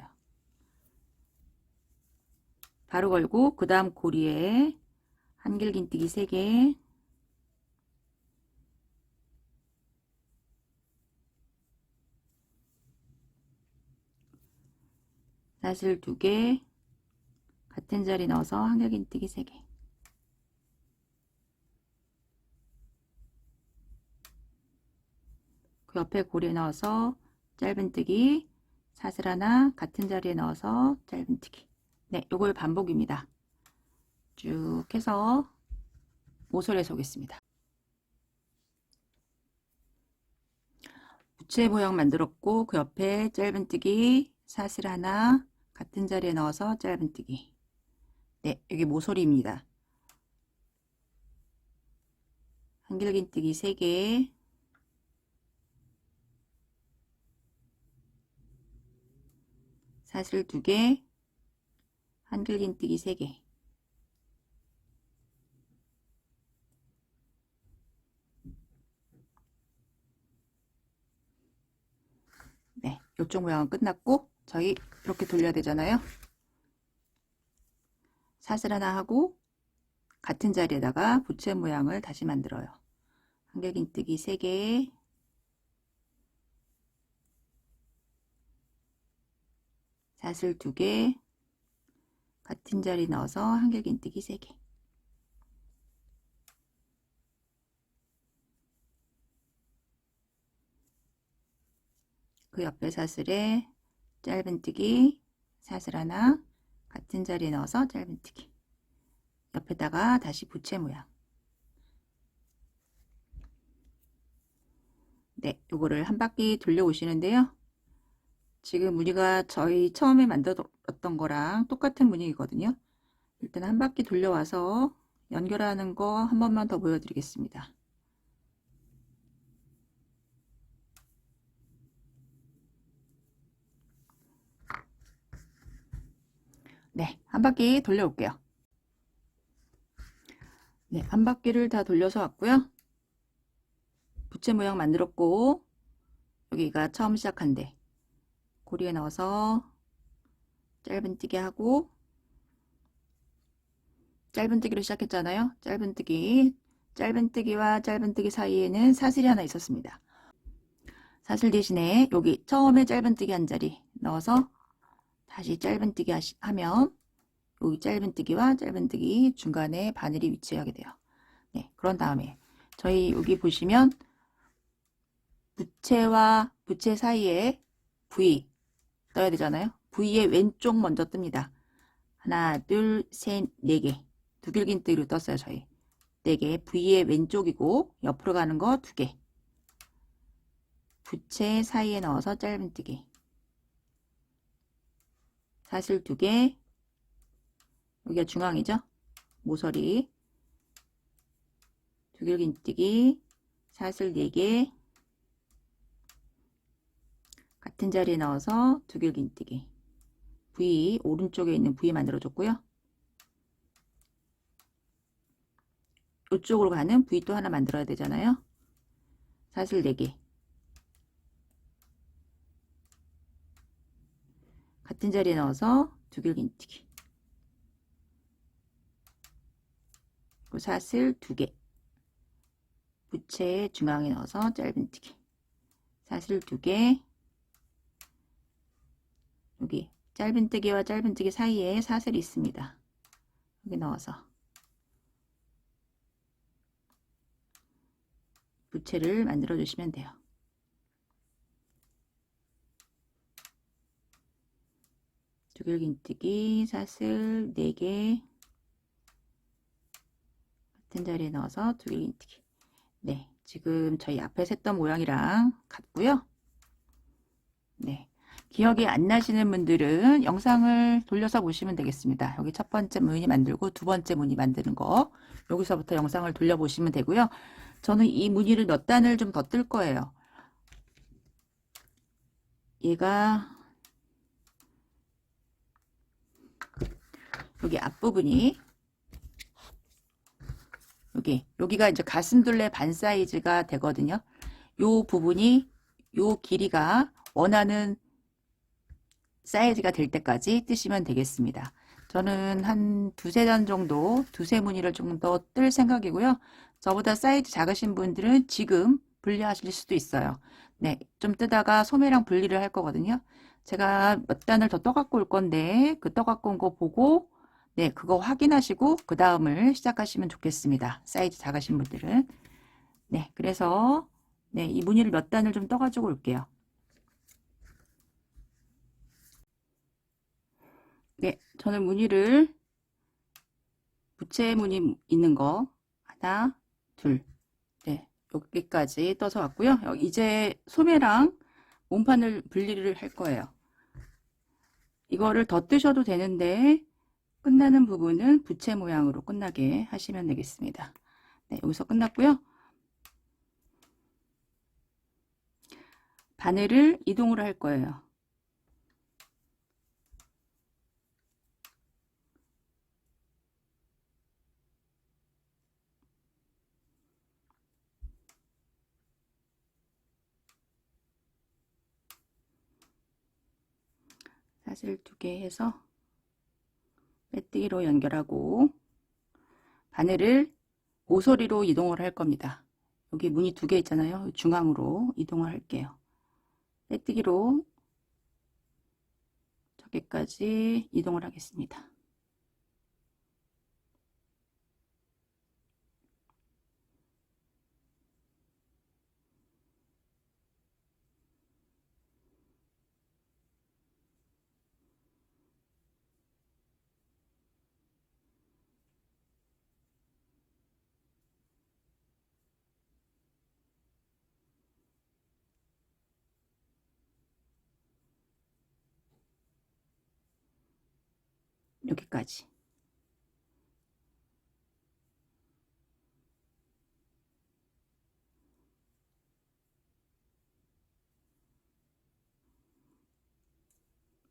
바로 걸고 그 다음 고리에 한길긴뜨기 3개, 사슬 2개, 같은 자리 넣어서 한길긴뜨기 3개. 그 옆에 고리에 넣어서 짧은뜨기, 사슬 하나 같은 자리에 넣어서 짧은뜨기. 네, 요걸 반복입니다. 쭉 해서 모서리에 서겠습니다. 부채 모양 만들었고 그 옆에 짧은뜨기, 사슬 하나 같은 자리에 넣어서 짧은뜨기. 네, 여기 모서리입니다. 한길긴뜨기 3개, 사슬 2개, 한길긴뜨기 3개. 이쪽 모양은 끝났고 저희 이렇게 돌려야 되잖아요. 사슬 하나 하고 같은 자리에다가 부채 모양을 다시 만들어요. 한길긴뜨기 3개, 사슬 2개, 같은 자리 넣어서 한길긴뜨기 3개. 그 옆에 사슬에 짧은뜨기, 사슬 하나, 같은 자리에 넣어서 짧은뜨기. 옆에다가 다시 부채 모양. 네, 요거를 한 바퀴 돌려 오시는데요. 지금 무늬가 저희 처음에 만들었던 거랑 똑같은 무늬이거든요. 일단 한 바퀴 돌려와서 연결하는 거 한 번만 더 보여드리겠습니다. 네, 한 바퀴 돌려올게요. 네, 한 바퀴를 다 돌려서 왔고요. 부채 모양 만들었고 여기가 처음 시작한데 고리에 넣어서 짧은뜨기 하고 짧은뜨기로 시작했잖아요. 짧은뜨기와 짧은뜨기 사이에는 사슬이 하나 있었습니다. 사슬 대신에 여기 처음에 짧은뜨기 한 자리 넣어서 다시 짧은뜨기 하면 여기 짧은뜨기와 짧은뜨기 중간에 바늘이 위치하게 돼요. 네, 그런 다음에 저희 여기 보시면 부채와 부채 사이에 V 떠야 되잖아요. V의 왼쪽 먼저 뜹니다. 하나, 둘, 셋, 4개. 두길긴뜨기로 떴어요, 저희. 4개. V의 왼쪽이고 옆으로 가는 거 2개. 부채 사이에 넣어서 짧은뜨기. 사슬 2개. 여기가 중앙이죠. 모서리. 두길긴뜨기. 사슬 4개. 같은 자리에 넣어서 두길긴뜨기. V 오른쪽에 있는 V 만들어줬고요. 이쪽으로 가는 V 또 하나 만들어야 되잖아요. 사슬 4개. 같은 자리에 넣어서 두길긴뜨기. 그리고 사슬 2개. 부채 중앙에 넣어서 짧은뜨기. 사슬 2개. 여기 짧은뜨기와 짧은뜨기 사이에 사슬이 있습니다. 여기 넣어서 부채를 만들어 주시면 돼요. 두길긴뜨기 사슬 4개 같은 자리에 넣어서 두길긴뜨기. 네, 지금 저희 앞에서 했던 모양이랑 같고요. 네, 기억이 안 나시는 분들은 영상을 돌려서 보시면 되겠습니다. 여기 첫 번째 무늬 만들고 두 번째 무늬 만드는 거 여기서부터 영상을 돌려보시면 되고요. 저는 이 무늬를 몇 단을 좀 더 뜰 거예요. 얘가 여기 앞부분이 여기가 이제 가슴둘레 반 사이즈가 되거든요. 요 부분이 요 길이가 원하는 사이즈가 될 때까지 뜨시면 되겠습니다. 저는 한 두세 단 정도, 두세 무늬를 좀 더 뜰 생각이고요. 저보다 사이즈 작으신 분들은 지금 분리하실 수도 있어요. 네, 좀 뜨다가 소매랑 분리를 할 거거든요. 제가 몇 단을 더 떠갖고 올 건데 그 떠갖고 온 거 보고 네, 그거 확인하시고 그 다음을 시작하시면 좋겠습니다. 사이즈 작으신 분들은. 네, 그래서 네, 이 무늬를 몇 단을 좀 떠가지고 올게요. 네, 저는 무늬를 부채 무늬 있는 거 하나, 둘, 네, 여기까지 떠서 왔고요. 이제 소매랑 몸판을 분리를 할 거예요. 이거를 더 뜨셔도 되는데 끝나는 부분은 부채 모양으로 끝나게 하시면 되겠습니다. 네, 여기서 끝났고요. 바늘을 이동을 할 거예요. 사슬 2개 해서 빼뜨기로 연결하고 바늘을 모서리로 이동을 할 겁니다. 여기 무늬 2개 있잖아요. 중앙으로 이동을 할게요. 빼뜨기로 저기까지 이동을 하겠습니다. 여기까지.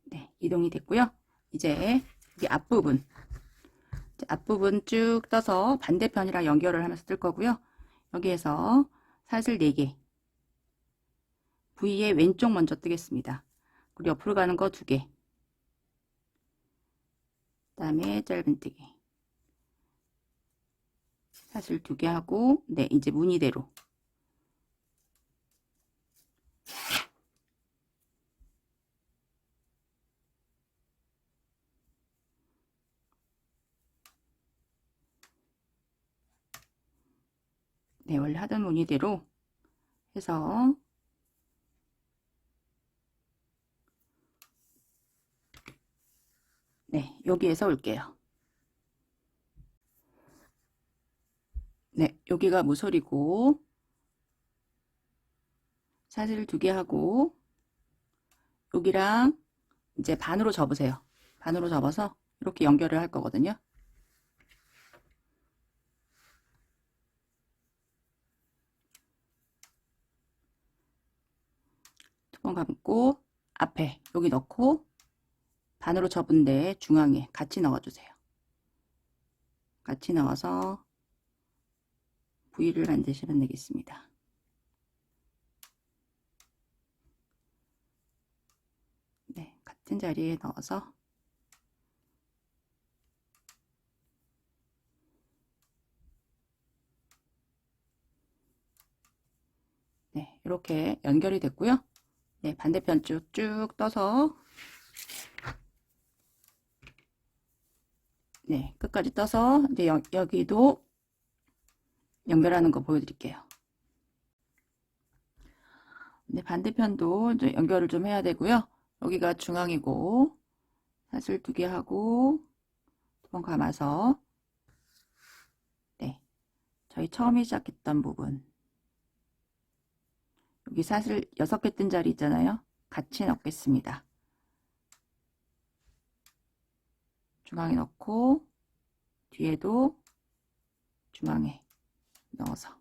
네, 이동이 됐고요. 이제 여기 앞부분 쭉 떠서 반대편이랑 연결을 하면서 뜰 거고요. 여기에서 사슬 4개, V의 왼쪽 먼저 뜨겠습니다. 그리고 옆으로 가는 거 2개, 그 다음에 짧은뜨기 사슬 2개 하고, 네, 이제 무늬대로 네, 원래 하던 무늬대로 해서 네, 여기에서 올게요. 네, 여기가 모서리고 사슬 2개 하고 여기랑 이제 반으로 접으세요. 반으로 접어서 이렇게 연결을 할 거거든요. 두 번 감고 앞에 여기 넣고 반으로 접은데 중앙에 같이 넣어주세요. 같이 넣어서 V를 만드시면 되겠습니다. 네, 같은 자리에 넣어서 네, 이렇게 연결이 됐고요. 네, 반대편 쭉 떠서 네, 끝까지 떠서 이제 여기도 연결하는 거 보여드릴게요. 네, 반대편도 이제 연결을 좀 해야 되고요. 여기가 중앙이고 사슬 2개 하고 두 번 감아서 네, 저희 처음에 시작했던 부분 여기 사슬 6개 뜬 자리 있잖아요. 같이 넣겠습니다. 중앙에 넣고 뒤에도 중앙에 넣어서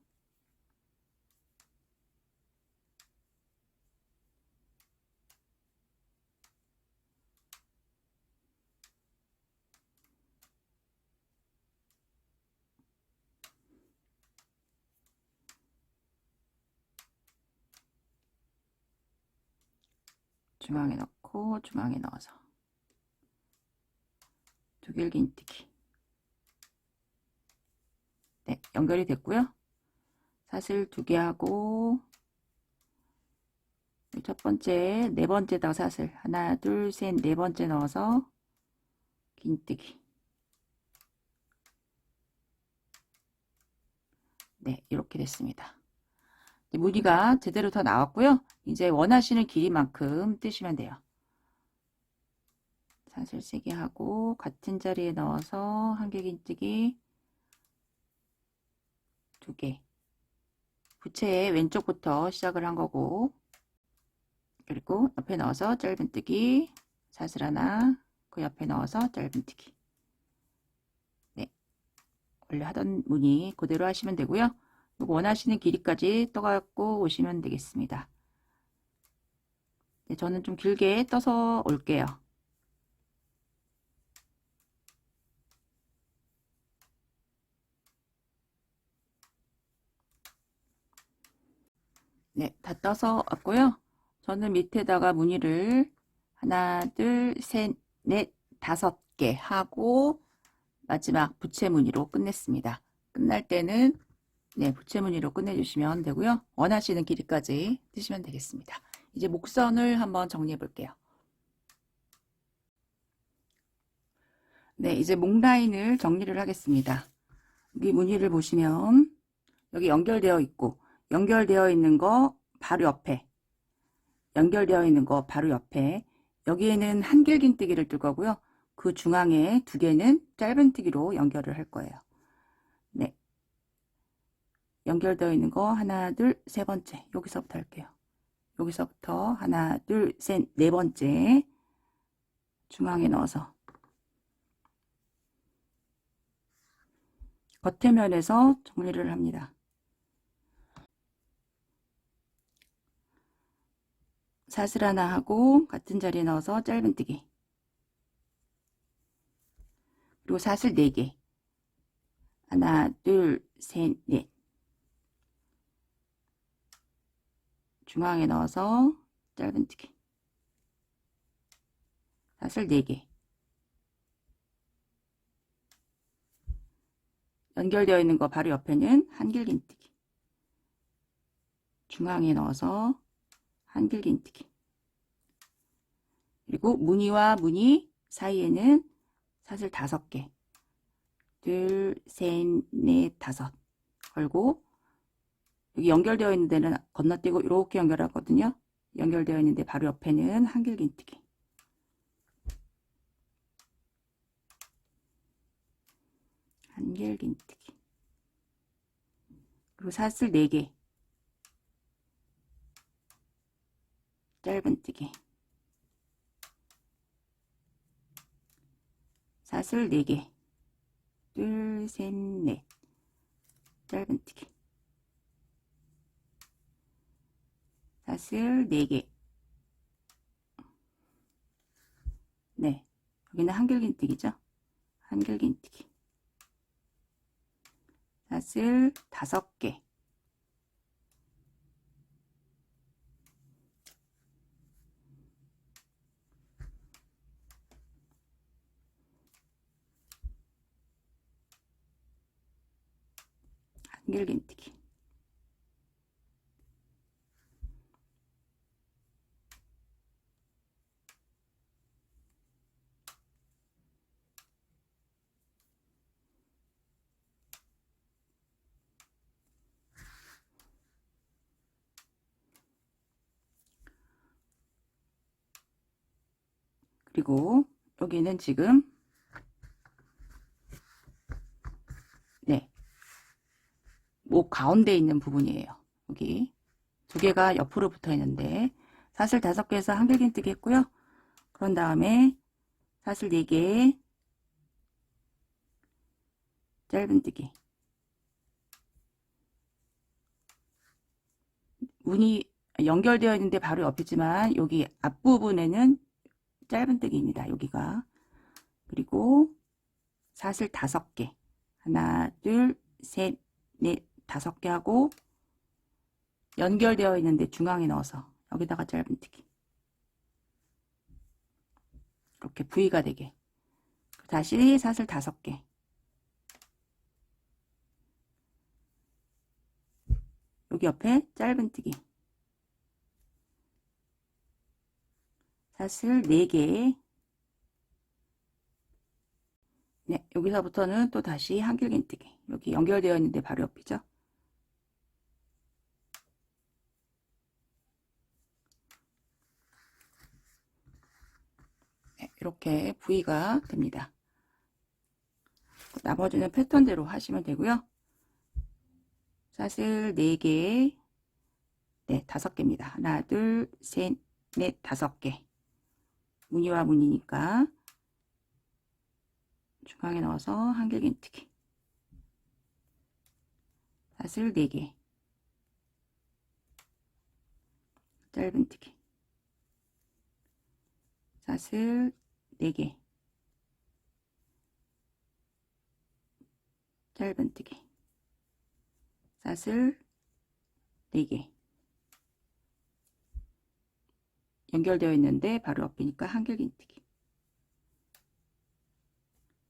중앙에 넣고 중앙에 넣어서 두길긴뜨기 네, 연결이 됐고요. 사슬 2개 하고 첫 번째, 네 번째다가 사슬 하나, 둘, 셋, 네 번째 넣어서 긴뜨기 네, 이렇게 됐습니다. 무늬가 제대로 다 나왔고요. 이제 원하시는 길이만큼 뜨시면 돼요. 사슬 3개 하고 같은 자리에 넣어서 한개 긴뜨기 2개 부채의 왼쪽부터 시작을 한 거고 그리고 옆에 넣어서 짧은뜨기 사슬 하나 그 옆에 넣어서 짧은뜨기 네, 원래 하던 무늬 그대로 하시면 되고요. 원하시는 길이까지 떠갖고 오시면 되겠습니다. 네, 저는 좀 길게 떠서 올게요. 네, 다 떠서 왔고요. 저는 밑에다가 무늬를 하나, 둘, 셋, 넷, 5개 하고 마지막 부채무늬로 끝냈습니다. 끝날 때는 네, 부채무늬로 끝내주시면 되고요. 원하시는 길이까지 뜨시면 되겠습니다. 이제 목선을 한번 정리해 볼게요. 네, 이제 목 라인을 정리를 하겠습니다. 여기 무늬를 보시면 여기 연결되어 있고 연결되어 있는 거 바로 옆에 연결되어 있는 거 바로 옆에 여기에는 한길긴뜨기를 뜰 거고요. 그 중앙에 2개는 짧은뜨기로 연결을 할 거예요. 네, 연결되어 있는 거 하나, 둘, 세 번째 여기서부터 할게요. 여기서부터 하나, 둘, 셋, 네 번째 중앙에 넣어서 겉에면에서 정리를 합니다. 사슬 하나 하고 같은 자리에 넣어서 짧은뜨기 그리고 사슬 4개 하나, 둘, 셋, 넷 중앙에 넣어서 짧은뜨기 사슬 4개 연결되어 있는 거 바로 옆에는 한길긴뜨기 중앙에 넣어서 한길긴뜨기 그리고 무늬와 무늬 사이에는 사슬 5개 둘, 셋, 넷, 5 걸고 여기 연결되어 있는 데는 건너뛰고 이렇게 연결하거든요. 연결되어 있는데 바로 옆에는 한길긴뜨기 한길긴뜨기 그리고 사슬 4개 짧은뜨기 사슬 4개 둘, 셋, 넷 짧은뜨기 사슬 4개 네, 여기는 한길긴뜨기죠. 한길긴뜨기 사슬 5개 한길긴뜨기 그리고 여기는 지금 네, 목 가운데 있는 부분이에요. 여기 2개가 옆으로 붙어 있는데 사슬 5개에서 한길긴뜨기 했고요. 그런 다음에 사슬 4개 짧은뜨기 무늬 연결되어 있는데 바로 옆이지만 여기 앞부분에는 짧은뜨기입니다. 여기가 그리고 사슬 5개 하나, 둘, 셋, 넷, 5개 하고 연결되어 있는데 중앙에 넣어서 여기다가 짧은뜨기 이렇게 V가 되게 다시 사슬 5개 여기 옆에 짧은뜨기 사슬 4개 네, 여기서부터는 또 다시 한길긴뜨기 여기 연결되어 있는데 바로 옆이죠. 네, 이렇게 V가 됩니다. 나머지는 패턴대로 하시면 되고요. 사슬 4개 네, 5개입니다. 하나, 둘, 셋, 넷, 5개 무늬와 무늬니까 중앙에 넣어서 한길긴뜨기 사슬 4개 짧은뜨기 사슬 4개 짧은뜨기 사슬 4개 연결되어 있는데 바로 옆이니까 한길긴뜨기.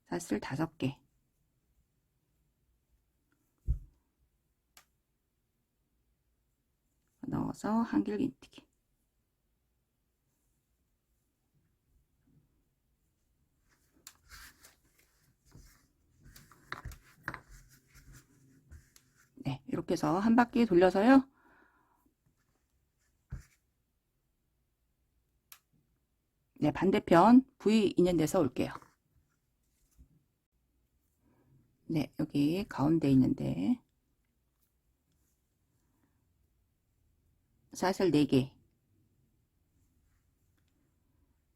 사슬 5개. 넣어서 한길긴뜨기. 네, 이렇게 해서 한 바퀴 돌려서요. 네, 반대편 V 있는 데서 올게요. 네, 여기 가운데 있는데 사슬 4개.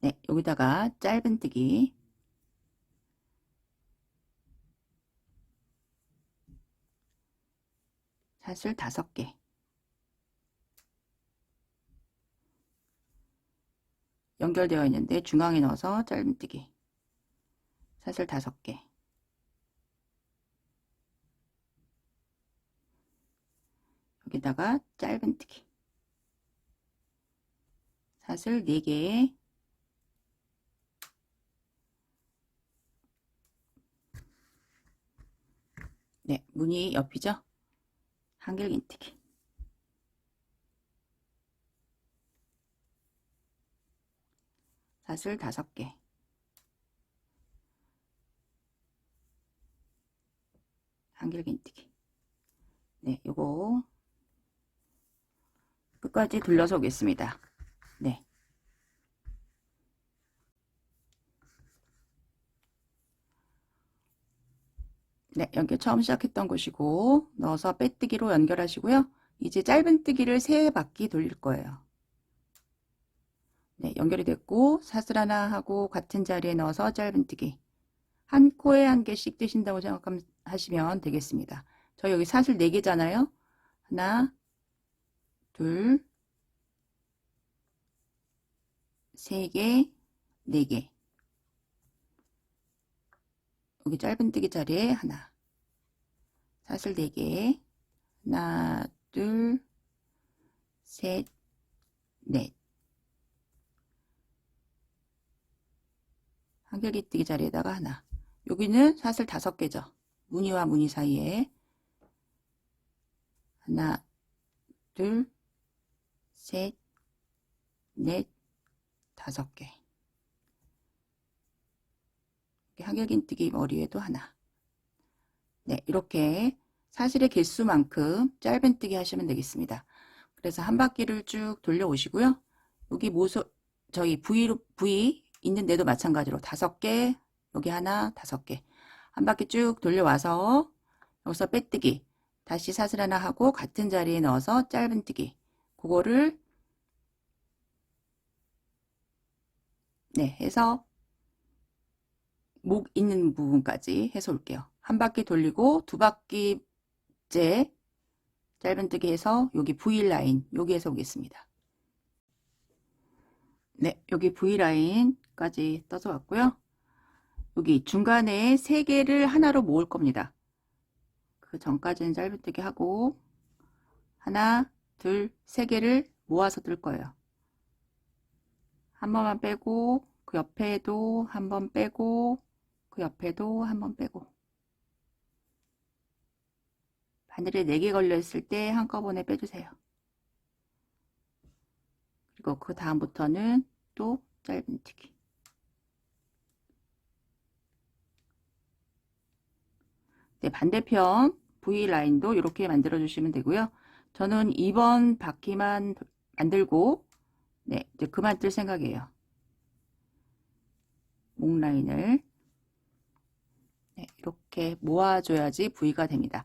네, 여기다가 짧은뜨기. 사슬 5개. 연결되어 있는데 중앙에 넣어서 짧은뜨기. 사슬 5개. 여기다가 짧은뜨기. 사슬 4개. 네, 무늬 옆이죠? 한길긴뜨기. 사슬 5개. 한길긴뜨기. 네, 요거 끝까지 돌려서 오겠습니다. 네. 네, 연결 처음 시작했던 곳이고 넣어서 빼뜨기로 연결하시고요. 이제 짧은뜨기를 3바퀴 돌릴 거예요. 네, 연결이 됐고 사슬 하나 하고 같은 자리에 넣어서 짧은뜨기. 한 코에 1개씩 뜨신다고 생각하시면 되겠습니다. 저 여기 사슬 4개잖아요. 하나, 둘, 3개, 4개. 여기 짧은뜨기 자리에 하나. 사슬 4개. 하나, 둘, 셋, 넷. 한길기뜨기 자리에다가 하나. 여기는 사슬 5개죠. 무늬와 무늬 사이에 하나, 둘, 셋, 넷, 5개. 한길긴뜨기 머리에도 하나. 네, 이렇게 사슬의 개수만큼 짧은뜨기 하시면 되겠습니다. 그래서 한 바퀴를 쭉 돌려 오시고요. 여기 저희 V 있는 데도 마찬가지로 5개, 여기 하나, 5개. 한 바퀴 쭉 돌려와서 여기서 빼뜨기. 다시 사슬 하나 하고 같은 자리에 넣어서 짧은뜨기. 그거를 네, 해서 목 있는 부분까지 해서 올게요. 한 바퀴 돌리고 2바퀴째 짧은뜨기 해서 여기 V라인 여기에서 오겠습니다. 네, 여기 V라인까지 떠서 왔고요. 여기 중간에 3개를 하나로 모을 겁니다. 그 전까지는 짧은뜨기 하고 하나, 둘, 3개를 모아서 뜰 거예요. 한 번만 빼고 그 옆에도 한 번 빼고 그 옆에도 한 번 빼고 바늘에 4개 걸려 있을 때 한꺼번에 빼주세요. 그리고 그 다음부터는 또 짧은뜨기. 네, 반대편 V라인도 이렇게 만들어 주시면 되고요. 저는 2번 바퀴만 만들고 네, 이제 그만 뜰 생각이에요. 목 라인을 네, 이렇게 모아줘야지 V가 됩니다.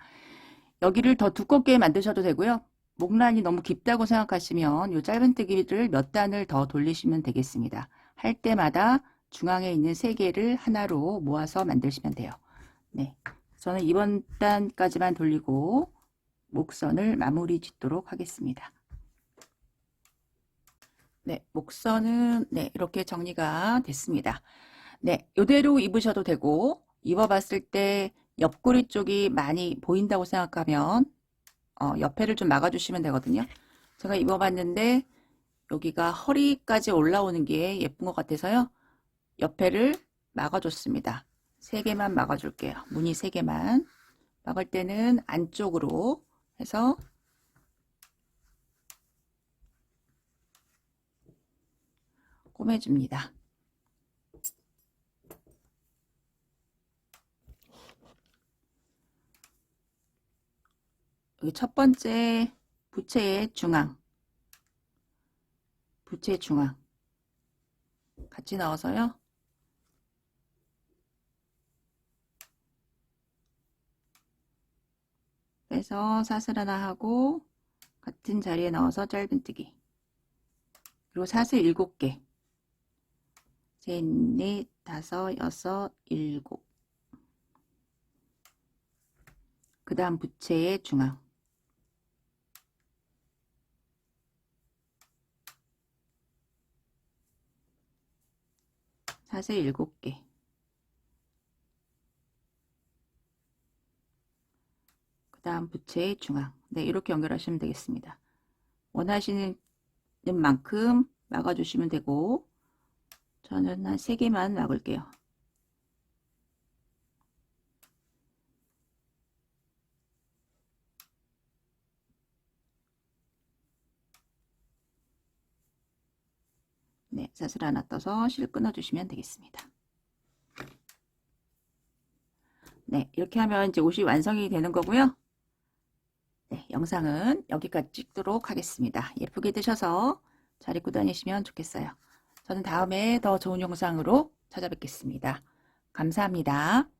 여기를 더 두껍게 만드셔도 되고요. 목 라인이 너무 깊다고 생각하시면 이 짧은뜨기를 몇 단을 더 돌리시면 되겠습니다. 할 때마다 중앙에 있는 3개를 하나로 모아서 만드시면 돼요. 네, 저는 이번 단까지만 돌리고 목선을 마무리 짓도록 하겠습니다. 네, 목선은 네, 이렇게 정리가 됐습니다. 네, 이대로 입으셔도 되고 입어봤을 때 옆구리 쪽이 많이 보인다고 생각하면 옆에를 좀 막아주시면 되거든요. 제가 입어봤는데 여기가 허리까지 올라오는 게 예쁜 것 같아서요. 옆에를 막아줬습니다. 3개만 막아줄게요. 무늬 3개만. 막을 때는 안쪽으로 해서 꼬매줍니다. 여기 첫 번째 부채의 중앙 같이 넣어서요. 빼서 사슬 하나 하고 같은 자리에 넣어서 짧은뜨기. 그리고 사슬 7개. 셋, 넷, 다섯, 여섯, 일곱. 그 다음 부채의 중앙. 사슬 7개. 그 다음 부채의 중앙. 네, 이렇게 연결하시면 되겠습니다. 원하시는 만큼 막아주시면 되고, 저는 한 3개만 막을게요. 네, 사슬 하나 떠서 실 끊어주시면 되겠습니다. 네, 이렇게 하면 이제 옷이 완성이 되는 거고요. 네, 영상은 여기까지 찍도록 하겠습니다. 예쁘게 드셔서 잘 입고 다니시면 좋겠어요. 저는 다음에 더 좋은 영상으로 찾아뵙겠습니다. 감사합니다.